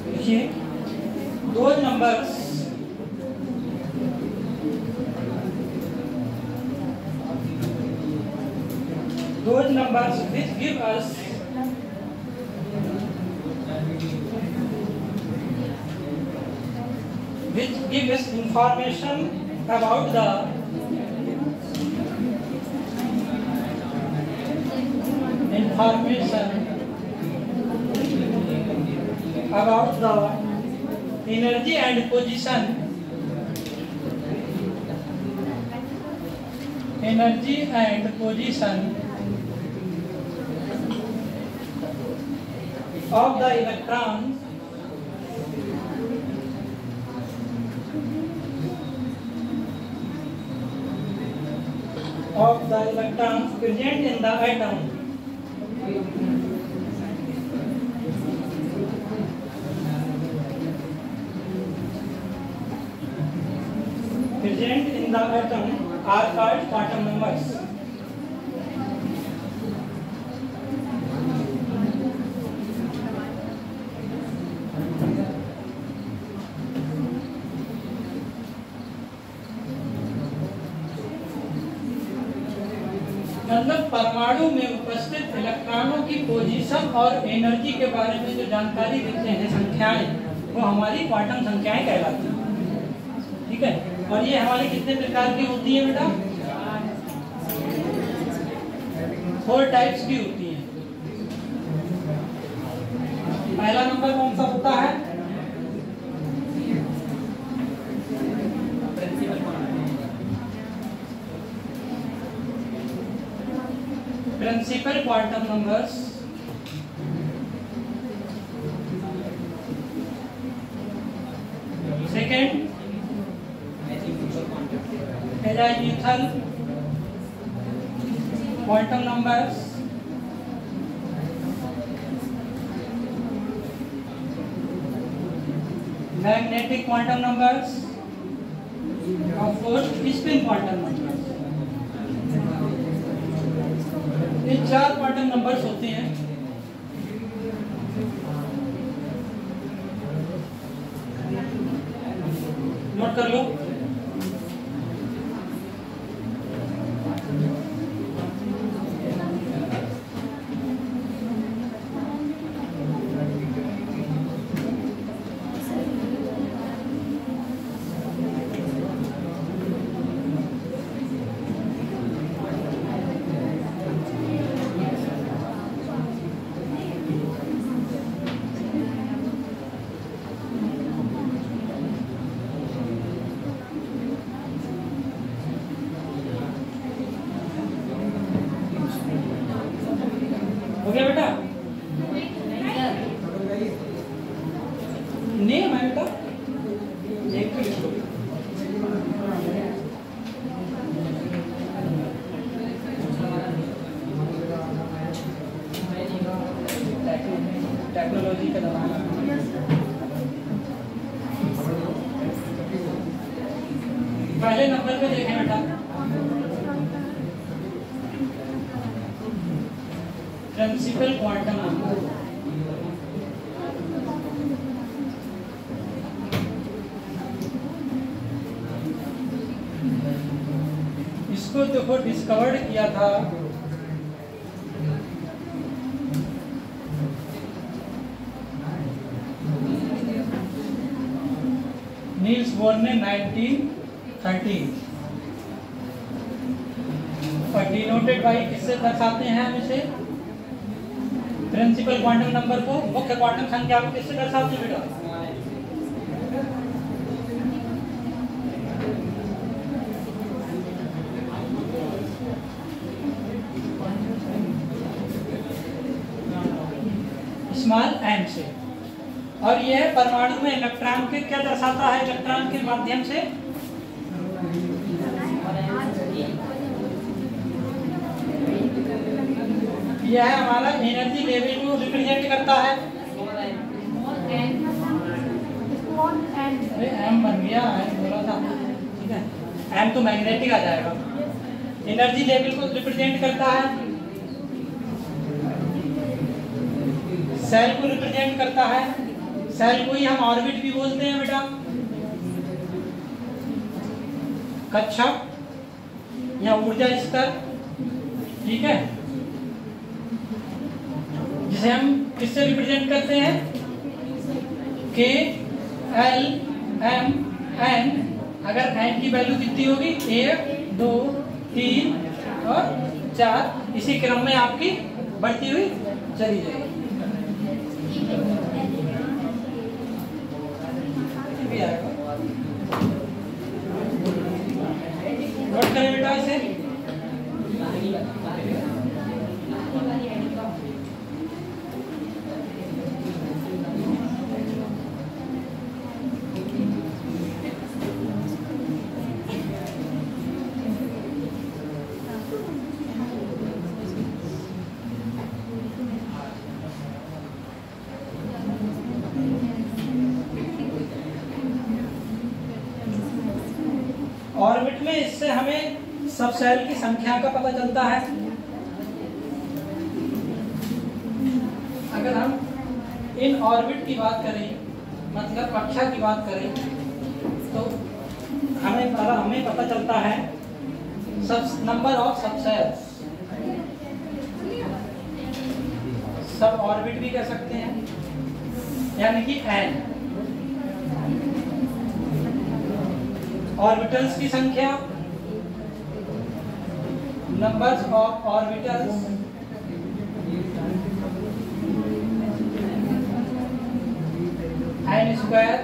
देखिए, those numbers which give us information about the energy and position of the electrons of the electrons present in the atom. Present in the atom are called quantum numbers. मतलब परमाणु में उपस्थित इलेक्ट्रॉनों की पोजीशन और एनर्जी के बारे में जो जानकारी देते हैं संख्याएं, वो हमारी क्वांटम संख्याएं कहलाती हैं। ठीक है, और ये हमारी कितने प्रकार की होती है बेटा? 4 टाइप्स की होती है। पहला नंबर कौन सा होता है? Principal quantum numbers. Second azimuthal quantum numbers. Magnetic quantum numbers और फोर्थ स्पिन क्वांटम नंबर्स। ये 4 क्वांटम नंबर्स होते हैं। नोट कर लो। हो गया बेटा? नेम है बेटा, एक लिख लो। टेक्नोलॉजी का जमाना। पहले नंबर पे देखें बेटा, प्रिंसिपल क्वांटम नंबर। इसको देखो डिस्कवर्ड किया था नील्स बोर ने 1913 और डिनोटेड बाई किससे दर्शाते हैं हम इसे? प्रिंसिपल क्वांटम नंबर को, मुख्य क्वांटम संख्या को किससे दर्शाते हैं बेटा? स्मॉल एम से। और यह परमाणु में इलेक्ट्रॉन के क्या दर्शाता है? इलेक्ट्रॉन के माध्यम से यह हमारा एनर्जी लेवल को रिप्रेजेंट करता है। एम बन गया, एम बोला था, ठीक है। एम तो मैग्नेटिक आ जाएगा। एनर्जी लेवल को रिप्रेजेंट करता है, सेल को रिप्रेजेंट करता है। सेल को ही हम ऑर्बिट भी बोलते हैं बेटा, कक्षक या ऊर्जा स्तर, ठीक है, जिसे हम किससे रिप्रेजेंट करते हैं? के, एल, एम, एन। अगर एन की वैल्यू कितनी होगी? 1, 2, 3 और 4, इसी क्रम में आपकी बढ़ती हुई चली जाएगी। नोट करें बेटा इसे। इससे हमें सब सेल की संख्या का पता चलता है। अगर हम इन ऑर्बिट की बात करें, मतलब कक्षा की बात करें, तो हमें पता चलता है सब नंबर ऑफ सब सेल्स, सब ऑर्बिट भी कह सकते हैं, यानी कि n ऑर्बिटल्स की संख्या, numbers of orbitals, n square,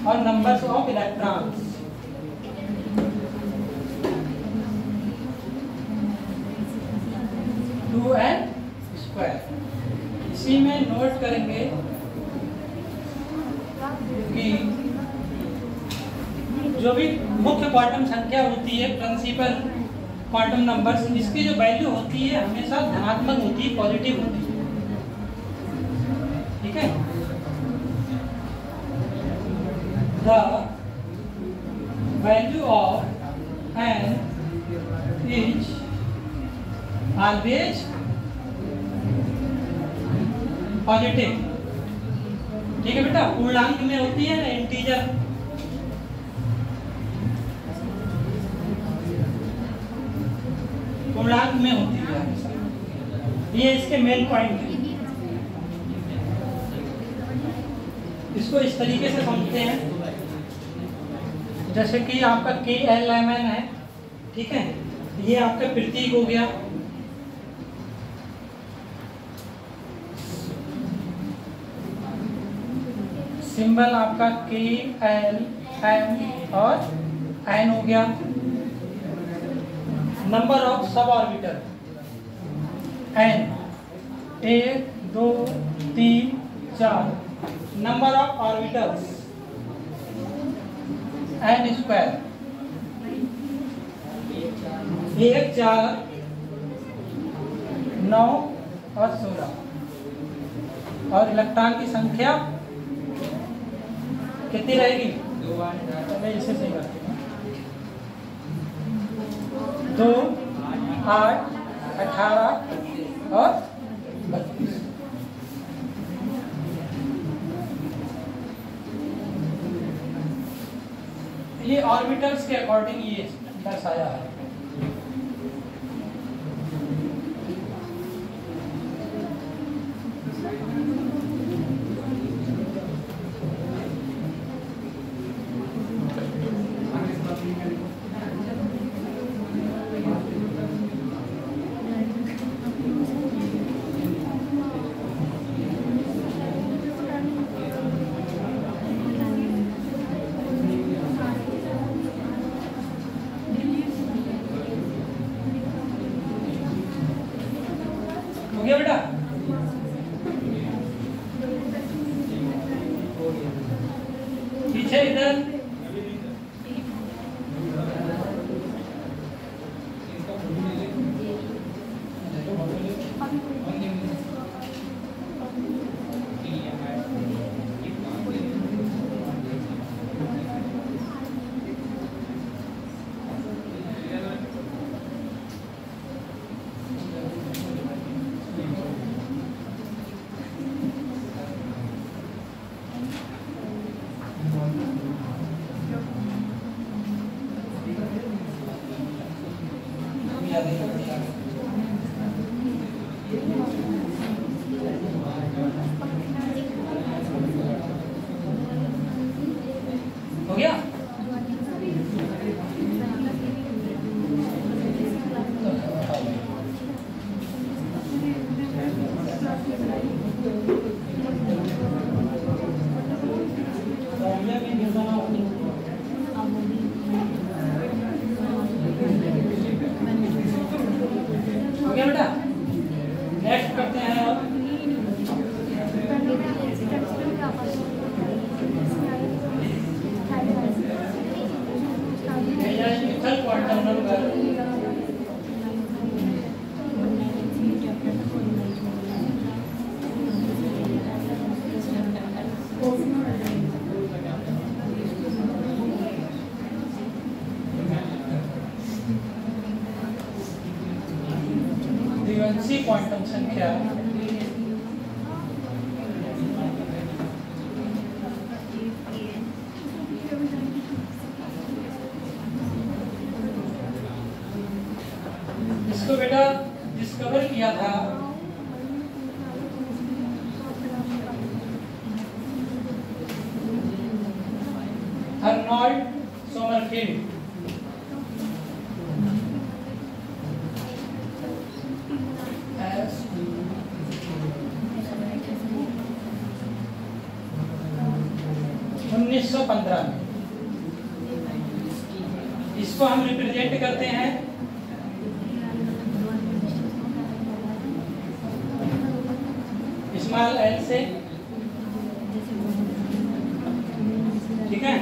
और numbers of electrons. Two n square. इसी में नोट करेंगे कि जो भी मुख्य क्वांटम संख्या होती है, प्रिंसिपल क्वांटम नंबर्स, इसकी जो वैल्यू होती है हमेशा धनात्मक होती है, पॉजिटिव होती है। ठीक है, the value of n is always positive. ठीक है बेटा, पूर्णांक में होती है ना, इंटीजर, पूर्णांक में होती है हमेशा। ये इसके मेन पॉइंट है। इसको इस तरीके से समझते हैं, जैसे कि आपका KLMN है, ठीक है, ये आपका प्रतीक हो गया। सिंबल आपका KL M और N हो गया। Number of sub orbital N, 1 2 3 4। Number of orbitals n square, 1 4 9 और 16। और इलेक्ट्रॉन की संख्या कितनी रहेगी? मैं इसे सही करती हूँ। 2 8 18 और 32। ये ऑर्बिटल्स के अकॉर्डिंग ये दर्शाया है। हो गया बेटा? पीछे इधर हो गया? इसी क्वांटम संख्या इसको बेटा डिस्कवर किया था अर्नोल्ड सोमरफेल्ड। उन्नीस सौ 15 में। इसको हम रिप्रेजेंट करते हैं स्मॉल एल से, ठीक है।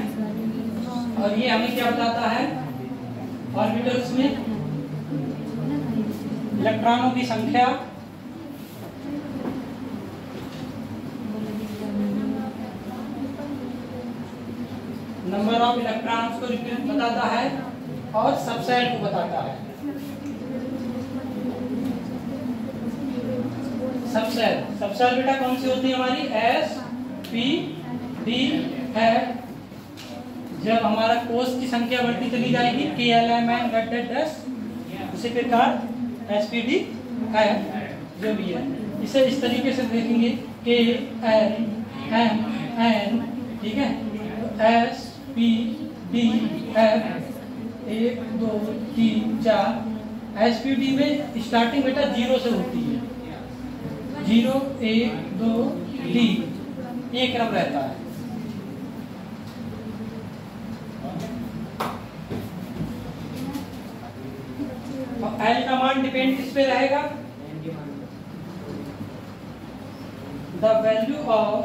और ये हमें क्या बताता है, ऑर्बिटल्स में इलेक्ट्रॉनों की संख्या, नंबर ऑफ इलेक्ट्रॉन्स को बताता है और सबसेल को बताता है। सबसेल बेटा कौन सी होती है हमारी, एस पी डी है। जब हमारा कोष की संख्या बढ़ती चली जाएगी, के एल एम एन डैश, उसी प्रकार एस पी डी है जो भी है। इसे इस तरीके से देखेंगे, के एल एम एन, ठीक है, S P D F 1 2 3 4। S P D में स्टार्टिंग बेटा 0 से होती है, 0 1 2 3 ये क्रम रहता है। और एल का मान डिपेंड किस पे रहेगा, the value of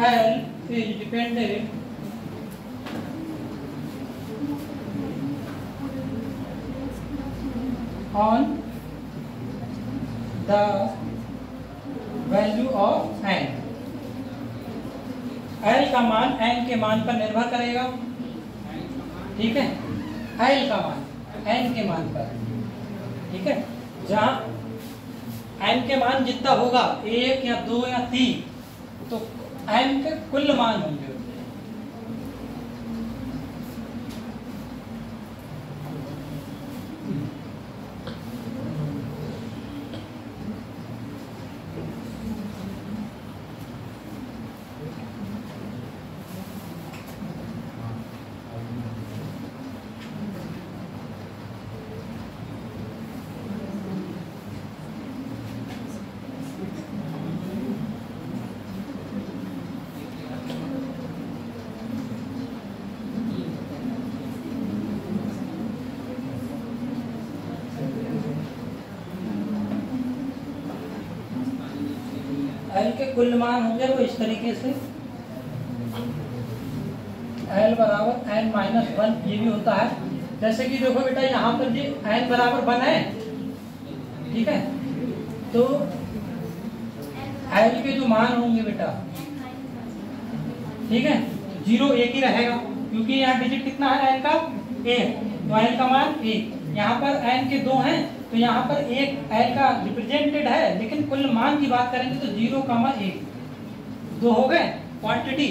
L is dependent on the value of n। l का मान n के मान पर निर्भर करेगा, ठीक है, l का मान n के मान पर, ठीक है। जहाँ n के मान जितना होगा 1 या 2 या 3, तो n के कुल मान होंगे। एल के कुल मान होंगे वो इस तरीके से, एल बराबर एन माइनस 1, ये भी होता है। जैसे कि देखो बेटा यहाँ पर ये एन बराबर 1 है, ठीक है, तो एल के जो मान होंगे बेटा, ठीक है, 0 1 ही रहेगा, क्योंकि यहाँ डिजिट कितना है एन का, 1, तो एन का मान 1। यहाँ पर एन के 2 हैं, तो यहाँ पर 1 एल का रिप्रेजेंटेड है, लेकिन कुल मान की बात करेंगे तो 0,1 2 हो गए क्वांटिटी।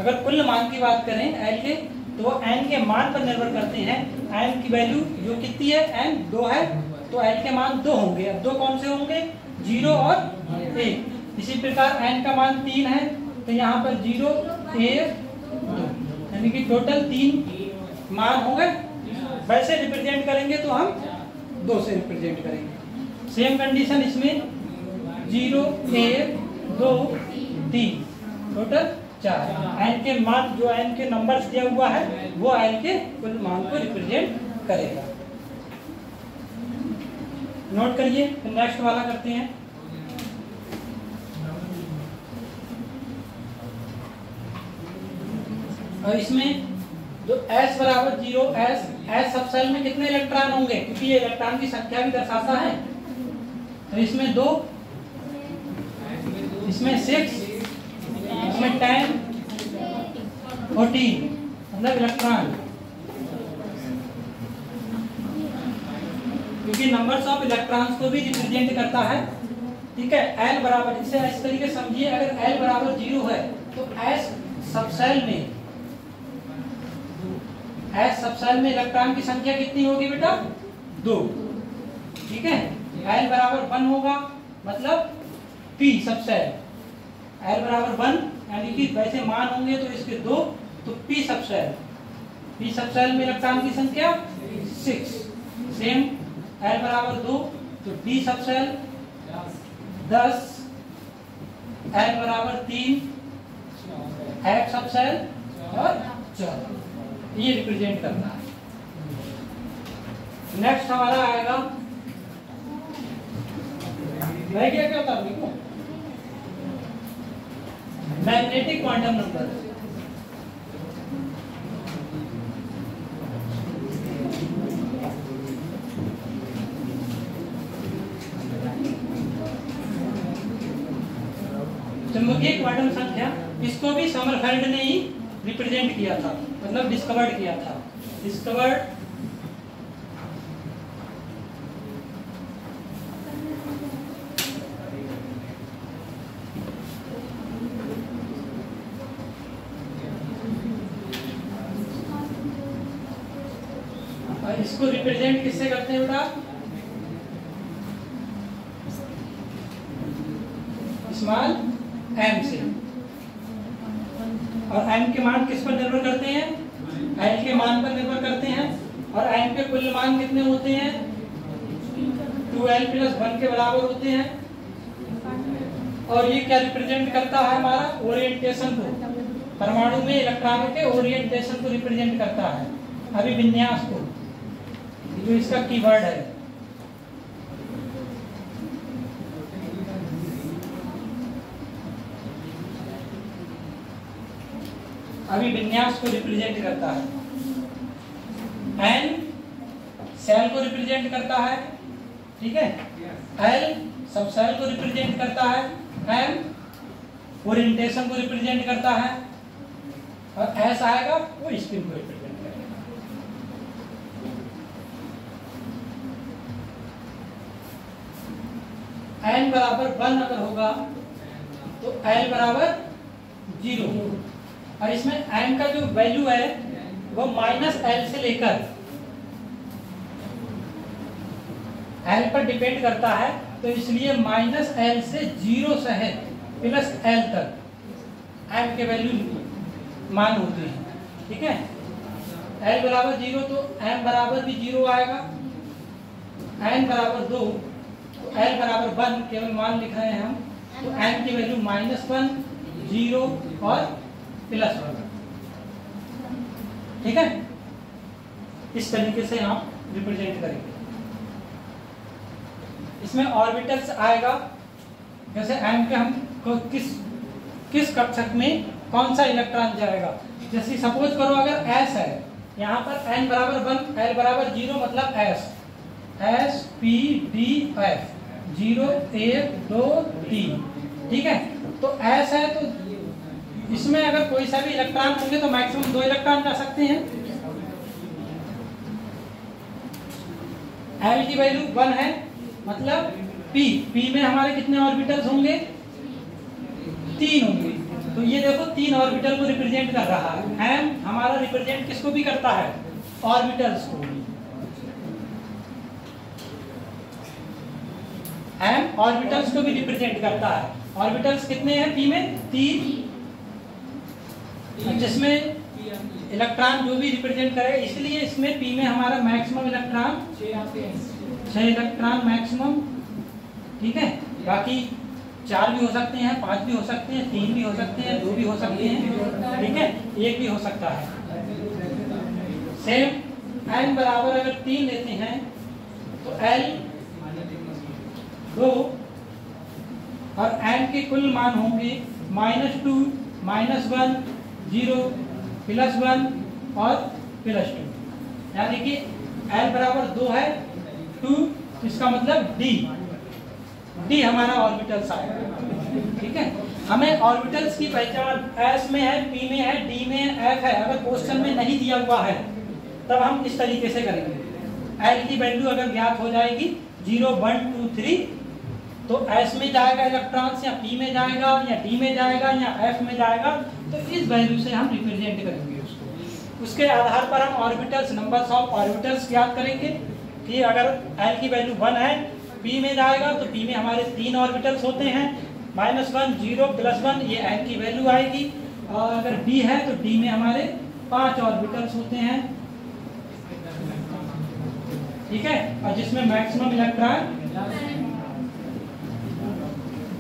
अगर कुल मान की बात करें एल के, तो एन के मान पर निर्भर करते हैं। एन की वैल्यू जो कितनी है, एन 2 है, तो एल के मान 2 होंगे। अब 2 कौन से होंगे, 0 और 1। इसी प्रकार एन का मान 3 है, तो यहाँ पर 0 1 2, यानी कि टोटल 3 मान हो गए। वैसे रिप्रेजेंट करेंगे तो हम 2 से रिप्रेजेंट करेंगे। सेम कंडीशन इसमें 0 1 2 3 टोटल 4। एन के मान जो एन के नंबर्स दिया हुआ है वो एन के कुल मान को रिप्रेजेंट करेगा। नोट करिए, नेक्स्ट वाला करते हैं। और इसमें जो S बराबर 0 S सब सेल में कितने इलेक्ट्रॉन होंगे, क्योंकि ये इलेक्ट्रॉन की संख्या भी दर्शाता है। तो इसमें 2, इसमें 6, इसमें 10 14 मतलब इलेक्ट्रॉन। क्योंकि नंबर्स ऑफ इलेक्ट्रॉन्स को भी रिप्रेजेंट करता है। ठीक है, एल बराबर, इसे इस तरीके समझिए, अगर एल बराबर 0 है तो एस सबसेल में इलेक्ट्रॉन की संख्या कितनी होगी बेटा? 2। ठीक है, एल बराबर 1 होगा मतलब पी सबसेल, एल बराबर 1 यानी कि वैसे मान होंगे तो इसके 2, तो पी सबसेल में इलेक्ट्रॉन की संख्या 6। सेम एल बराबर 2 तो डी सबसेल 10, एल बराबर 3, एफ सबसेल और 4। ये रिप्रेजेंट करना है। नेक्स्ट हमारा आएगा, रह गया क्या था देखो, मैग्नेटिक क्वांटम नंबर। चुंबकीय क्वांटम संख्या, इसको भी समरफेल्ड ने ही रिप्रेजेंट किया था, मतलब डिस्कवर्ड किया था। डिस्कवर्ड इसको रिप्रेजेंट किससे करते हैं बेटा? स्मॉल एम से। और एम के मान किस पर निर्भर करते हैं? एल के मान पर निर्भर करते हैं। और एम के कुल मान कितने होते हैं? 2l + 1 के बराबर होते हैं। और ये क्या रिप्रेजेंट करता है? हमारा ओरिएंटेशन को, परमाणु में इलेक्ट्रॉनों के ओरिएंटेशन को रिप्रेजेंट करता है, अभिविन्यास को, जो इसका कीवर्ड है। अभिविन्यास को रिप्रेजेंट करता है। एन सेल को रिप्रेजेंट करता है, ठीक है, एल सबसेल को रिप्रेजेंट करता है, एम ओरिएंटेशन को रिप्रेजेंट करता है, और एस आएगा वो स्पिन को रिप्रेजेंट करेगा। एन बराबर 1 अगर होगा तो एल बराबर 0, और इसमें एन का जो वैल्यू है वो -l से लेकर l पर डिपेंड करता है, तो इसलिए -l से 0 सहित +l तक m के वैल्यू मान होते हैं। ठीक है, l बराबर 0 तो m बराबर भी 0 आएगा, n बराबर 2 तो l बराबर 1, केवल मान लिख रहे हैं हम, तो n की वैल्यू -1, 0 और +1। ठीक है, इस तरीके से आप रिप्रेजेंट करेंगे। इसमें ऑर्बिटल्स आएगा, जैसे m के हम किस कक्षक में कौन सा इलेक्ट्रॉन जाएगा। जैसे सपोज करो अगर s है, यहाँ पर n बराबर 1, l बराबर 0 मतलब s p d f 0 1 2 3। ठीक है, तो s है तो इसमें अगर कोई सा भी इलेक्ट्रॉन होंगे तो मैक्सिमम 2 इलेक्ट्रॉन जा सकते हैं। L की वैल्यू 1 है मतलब P में हमारे कितने ऑर्बिटल्स होंगे? 3 होंगे। तो ये देखो 3 ऑर्बिटल को रिप्रेजेंट कर रहा है। M हमारा रिप्रेजेंट किसको भी करता है? ऑर्बिटल्स को। M ऑर्बिटल्स को भी रिप्रेजेंट करता है। ऑर्बिटल्स कितने हैं P में? 3, जिसमें इलेक्ट्रॉन जो भी रिप्रेजेंट करे, इसलिए इसमें P में हमारा मैक्सिमम इलेक्ट्रॉन 6 इलेक्ट्रॉन मैक्सिमम। ठीक है, बाकी 4 भी हो सकते हैं, 5 भी हो सकते हैं, 3 भी हो सकते हैं, 2 भी हो सकते हैं, ठीक है, 1 भी हो सकता है। सेम n बराबर अगर 3 लेते हैं तो l 2 और n के कुल मान होंगे -2, -1, 0, +1 और +2, यानी कि l बराबर 2 है, 2, इसका मतलब d हमारा ऑर्बिटल्स आएगा। ठीक है, हमें ऑर्बिटल्स की पहचान s में है, p में है, d में है, f है। अगर क्वेश्चन में नहीं दिया हुआ है तब हम इस तरीके से करेंगे। एल की वैल्यू अगर ज्ञात हो जाएगी 0 1 2 3 तो एस में जाएगा इलेक्ट्रॉन्स या पी में जाएगा या डी में जाएगा या एफ में जाएगा, तो इस वैल्यू से हम रिप्रेजेंट करेंगे उसको। उसके आधार पर हम ऑर्बिटल्स, नंबर्स ऑफ ऑर्बिटल्स ज्ञात करेंगे कि अगर एल की वैल्यू 1 है, पी में जाएगा तो पी में हमारे 3 ऑर्बिटल्स होते हैं, -1 0 +1 ये एल की वैल्यू आएगी। और अगर डी है तो डी में हमारे 5 ऑर्बिटल्स होते हैं, ठीक है, और जिसमें मैक्सिमम इलेक्ट्रॉन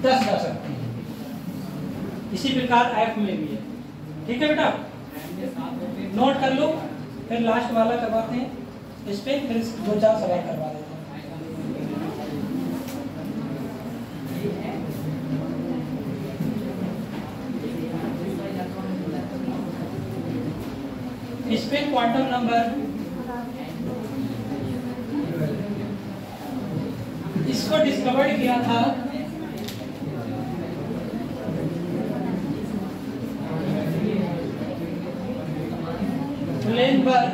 10 जा सकते हैं। इसी प्रकार एफ में भी है, ठीक है बेटा, नोट कर लो। फिर लास्ट वाला करवाते हैं, इस पे फिर 2-4 सवाल करवा देते हैं। इस पे क्वांटम नंबर, इसको डिस्कवर किया था लेनबर्ग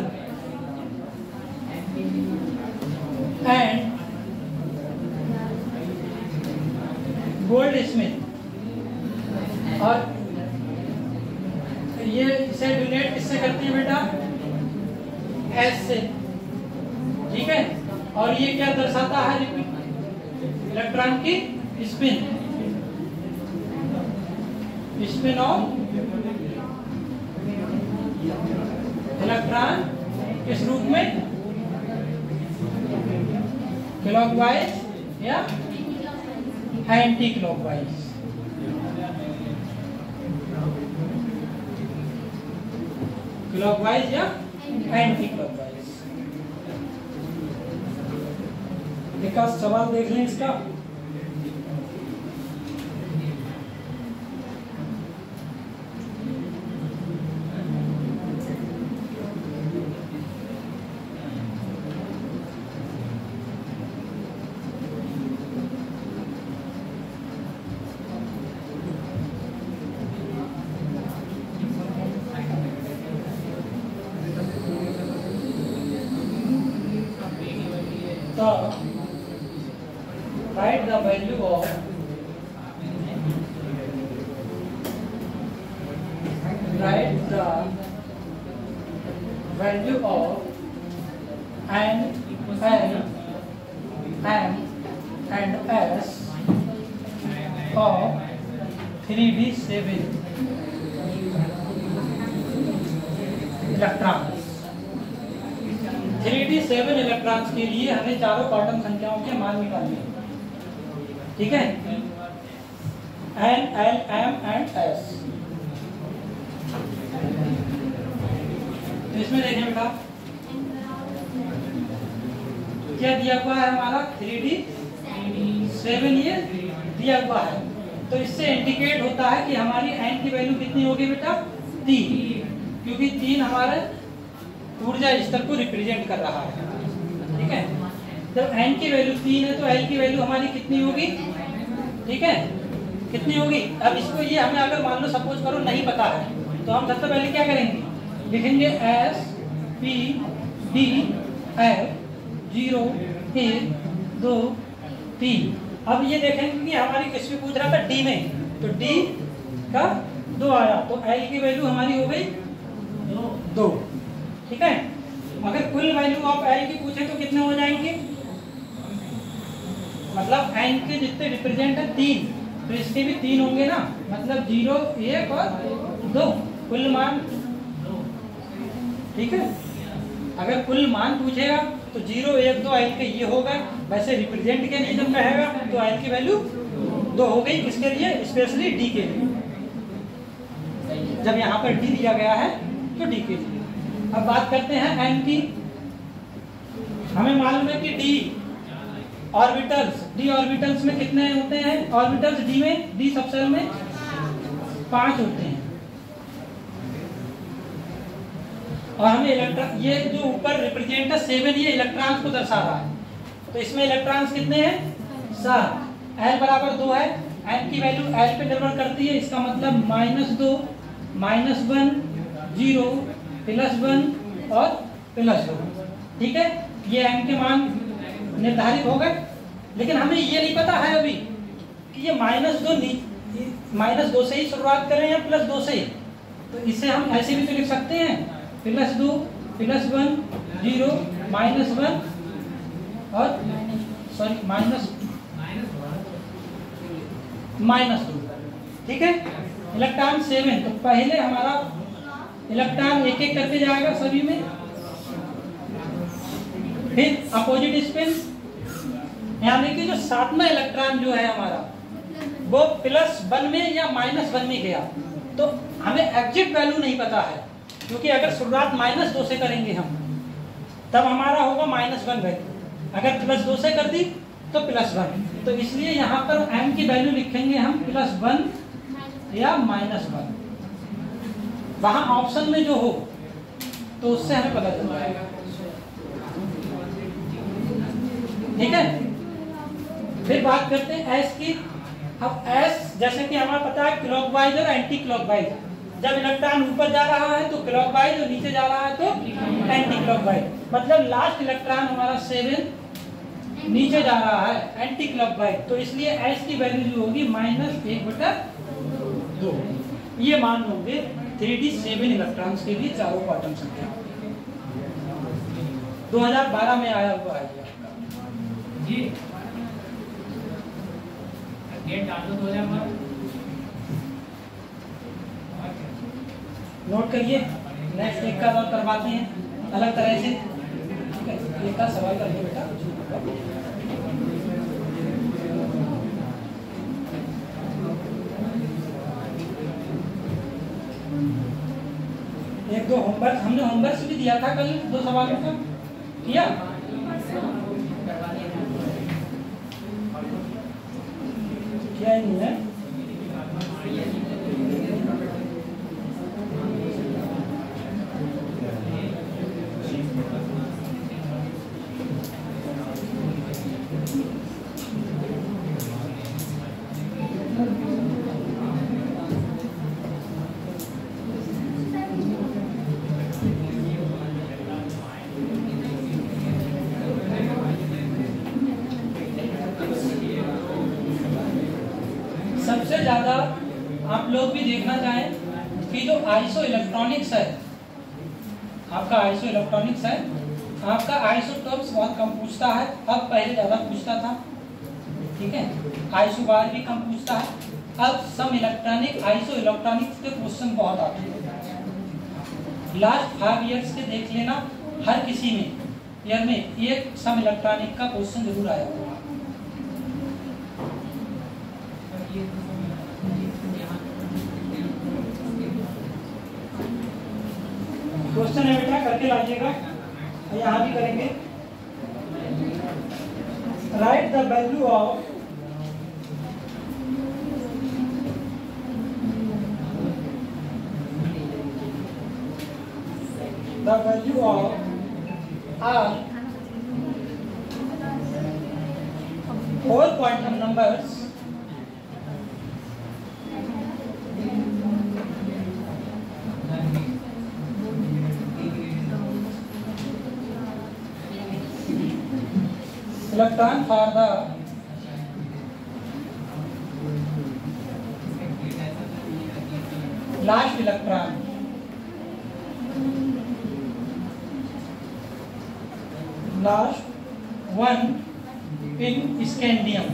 एंड गोल्डस्मिथ, और ये इसे डोनेट किससे करती है बेटा? एस से, ठीक है। और ये क्या दर्शाता है? इलेक्ट्रॉन की स्पिन, स्पिन ऑफ इलेक्ट्रॉन किस रूप में? क्लॉकवाइज या एंटी क्लॉकवाइज। क्लॉकवाइज या एंटी क्लॉकवाइज। एक सवाल देख लें इसका। Write the value of N, L, M and S of 3d7 electrons. 3d7 electrons के लिए हमें चारों क्वांटम संख्याओं के मान निकालने हैं, ठीक है, N, L, M and S। तो इसमें देखें बेटा क्या दिया हुआ है हमारा 3d7 ये दिया हुआ है, तो इससे इंडिकेट होता है कि हमारी n की वैल्यू कितनी होगी बेटा? 3, क्योंकि 3 हमारे ऊर्जा स्तर को रिप्रेजेंट कर रहा है, ठीक है। जब n की वैल्यू 3 है तो l की वैल्यू हमारी कितनी होगी? ठीक है, कितनी होगी? अब इसको ये हमें अगर मान लो सपोज करो नहीं पता है तो हम सबसे पहले क्या करेंगे? लिखेंगे S P D F 0 1 2 3। अब ये देखेंगे कि हमारी किसमें पूछ रहा था? D में, तो D का 2 आया, तो L की वैल्यू हमारी हो गई 2, ठीक है। अगर कुल वैल्यू ऑफ L की पूछे तो कितने हो जाएंगे? मतलब n के जितने रिप्रेजेंट है 3, तो इसके भी 3 होंगे ना, मतलब 0 1 और 2 कुल मान, ठीक है। अगर कुल मान पूछेगा तो 0 1 2 l के ये होगा, वैसे रिप्रेजेंट के लिए जब कहेगा तो l की वैल्यू 2 हो गई। किसके लिए? स्पेशली d के लिए, जब यहाँ पर d दिया गया है तो d के लिए। अब बात करते हैं n की। हमें मालूम है कि d ऑर्बिटल्स में कितने होते हैं? ऑर्बिटल्स d सबसेल में 5 होते हैं, और हमें इलेक्ट्रॉन, ये जो ऊपर रिप्रेजेंट है 7, ये इलेक्ट्रॉन्स को दर्शा रहा है, तो इसमें इलेक्ट्रॉन्स कितने हैं? 7। l बराबर 2 है, n की वैल्यू l पे निर्भर करती है, इसका मतलब -2 -1 0 +1 और +2, ठीक है। ये m के मान निर्धारित हो गए, लेकिन हमें ये नहीं पता है अभी कि ये -2 से ही शुरुआत करें या +2 से। तो इसे हम ऐसे भी तो लिख सकते हैं, +2 +1 0 -1 और सॉरी -2। ठीक है, इलेक्ट्रॉन 7, तो पहले हमारा इलेक्ट्रॉन एक एक करके जाएगा सभी में, फिर अपोजिट स्पिन, यानी कि जो 7वां इलेक्ट्रॉन जो है हमारा वो +1 में या -1 में गया। तो हमें एग्जैक्ट वैल्यू नहीं पता है, क्योंकि अगर शुरुआत -2 से करेंगे हम तब हमारा होगा -1 वैल्यू, अगर +2 से कर दी तो +1। तो इसलिए यहाँ पर m की वैल्यू लिखेंगे हम +1 या -1, वहां ऑप्शन में जो हो तो उससे हमें पता चल जाएगा। ठीक है, फिर बात करते हैं एस की। अब एस जैसे कि हमें पता है क्लॉकवाइज और एंटी क्लॉकवाइज, जब इलेक्ट्रॉन ऊपर जा रहा है तो क्लॉकवाइज और नीचे जा रहा है तो एंटी क्लॉकवाइज। मतलब लास्ट इलेक्ट्रॉन हमारा 7 नीचे जा रहा है एंटी क्लॉकवाइज, तो इसलिए एस की वैल्यू जो होगी -1/2। ये मान होंगे 3d7 इलेक्ट्रॉन्स के लिए चारों क्वांटम संख्या। 2012 में आया हुआ है जी, डेट डाल दो 2012। नोट करिए, नेक्स्ट एक का और करवाते हैं अलग तरह से। ठीक है, एक का सवाल करिए बेटा। एक दो होमवर्क हमने होमवर्क भी दिया था कल, 2 सवालों का किया। क्या नहीं है, सबसे ज्यादा आप लोग भी देखना चाहें कि जो आइसो इलेक्ट्रॉनिक्स है, आपका आइसो इलेक्ट्रॉनिक्स है, आपका आइसोटॉप्स बहुत कम पूछता है, अब पहले ज्यादा पूछता था। ठीक है, आइसो बार भी कम पूछता है, अब सम इलेक्ट्रॉनिक आइसो इलेक्ट्रॉनिक्स के क्वेश्चन बहुत आते हैं। लास्ट 5 इयर्स के देख लेना, हर किसी में ईयर में एक सम इलेक्ट्रॉनिक का क्वेश्चन जरूर आया होगा। क्वेश्चन है बेटा, करके लाइएगा, यहाँ भी करेंगे। Right the value of R 4 quantum numbers electron for the last electron last one in scandium.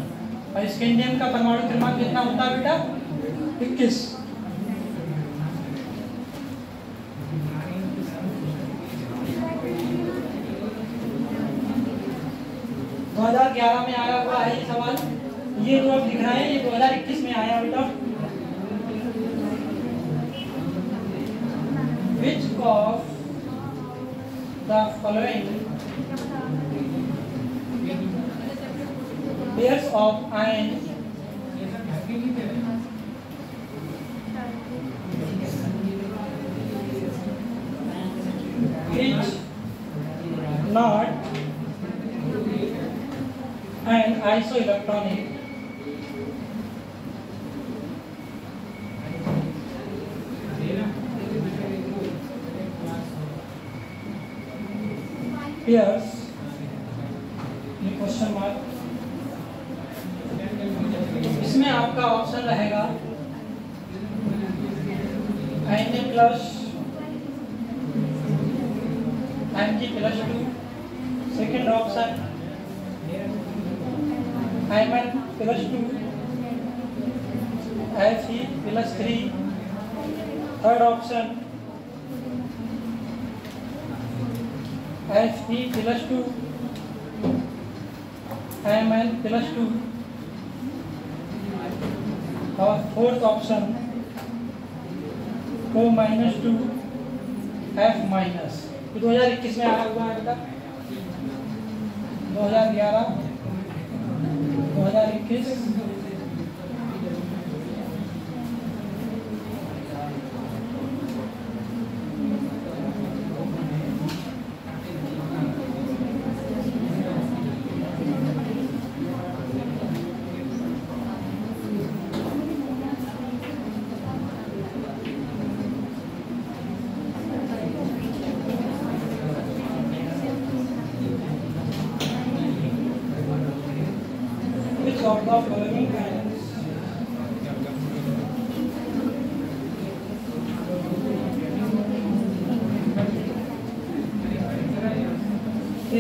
और स्कैंडियम का परमाणु क्रमांक कितना होता है बेटा? 21। दो 2011 में आया हुआ है ये सवाल, ये जो आप लिख रहे हैं ये 2021 में आया बेटा। Which of the following pairs of ions is not an isoelectronic pairs question mark. इसमें आपका ऑप्शन रहेगा Na plus Mg plus 2, second option Mn plus 2 Fe plus 3, third option Fe plus 2 Mn plus 2 और fourth option O minus 2 F minus. 2021 में आया हुआ है बेटा, 2011, 2021। Which of the following items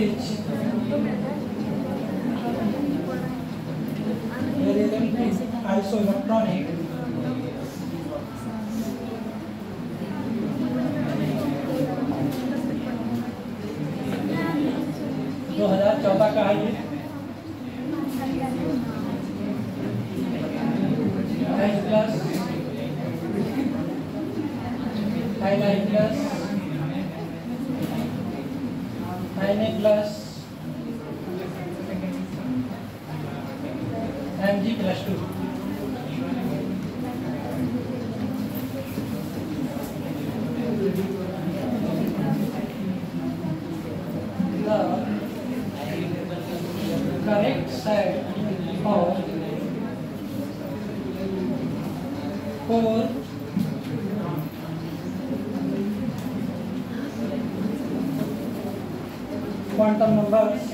is isoelectronic जो 2014 का है ये plus highlight plus Na plus Mg plus 2। The correct side of 4 quantum numbers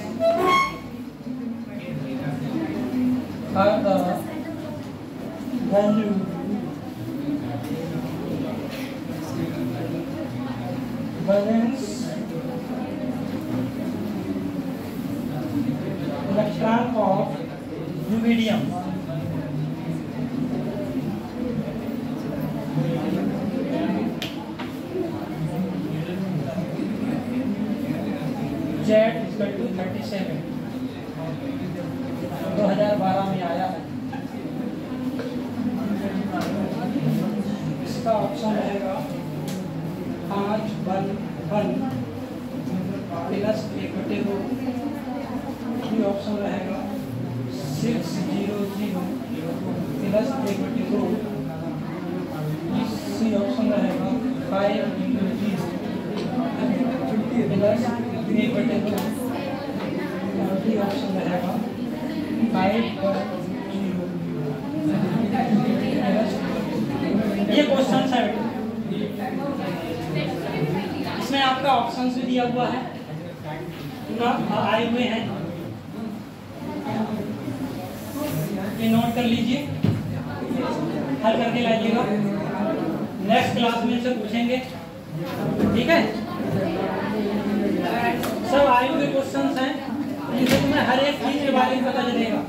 are the value valence electron of rubidium. Z equal to 37, 2012 में आया है। इसका ऑप्शन रहेगा 511 प्लस 1/2, ये ऑप्शन रहेगा 600 प्लस 1/2, सी ऑप्शन रहेगा 500 प्लस 1/2 और डी ऑप्शन रहेगा 5/0। ये क्वेश्चन है, इसमें आपका ऑप्शन भी दिया हुआ है ना, आए हुए हैं, ये नोट कर लीजिए, हल करके लाइएगा, नेक्स्ट क्लास में से पूछेंगे, ठीक है। सब आए हुए क्वेश्चंस हैं, जिससे तुम्हें हर एक चीज के बारे में पता चलेगा।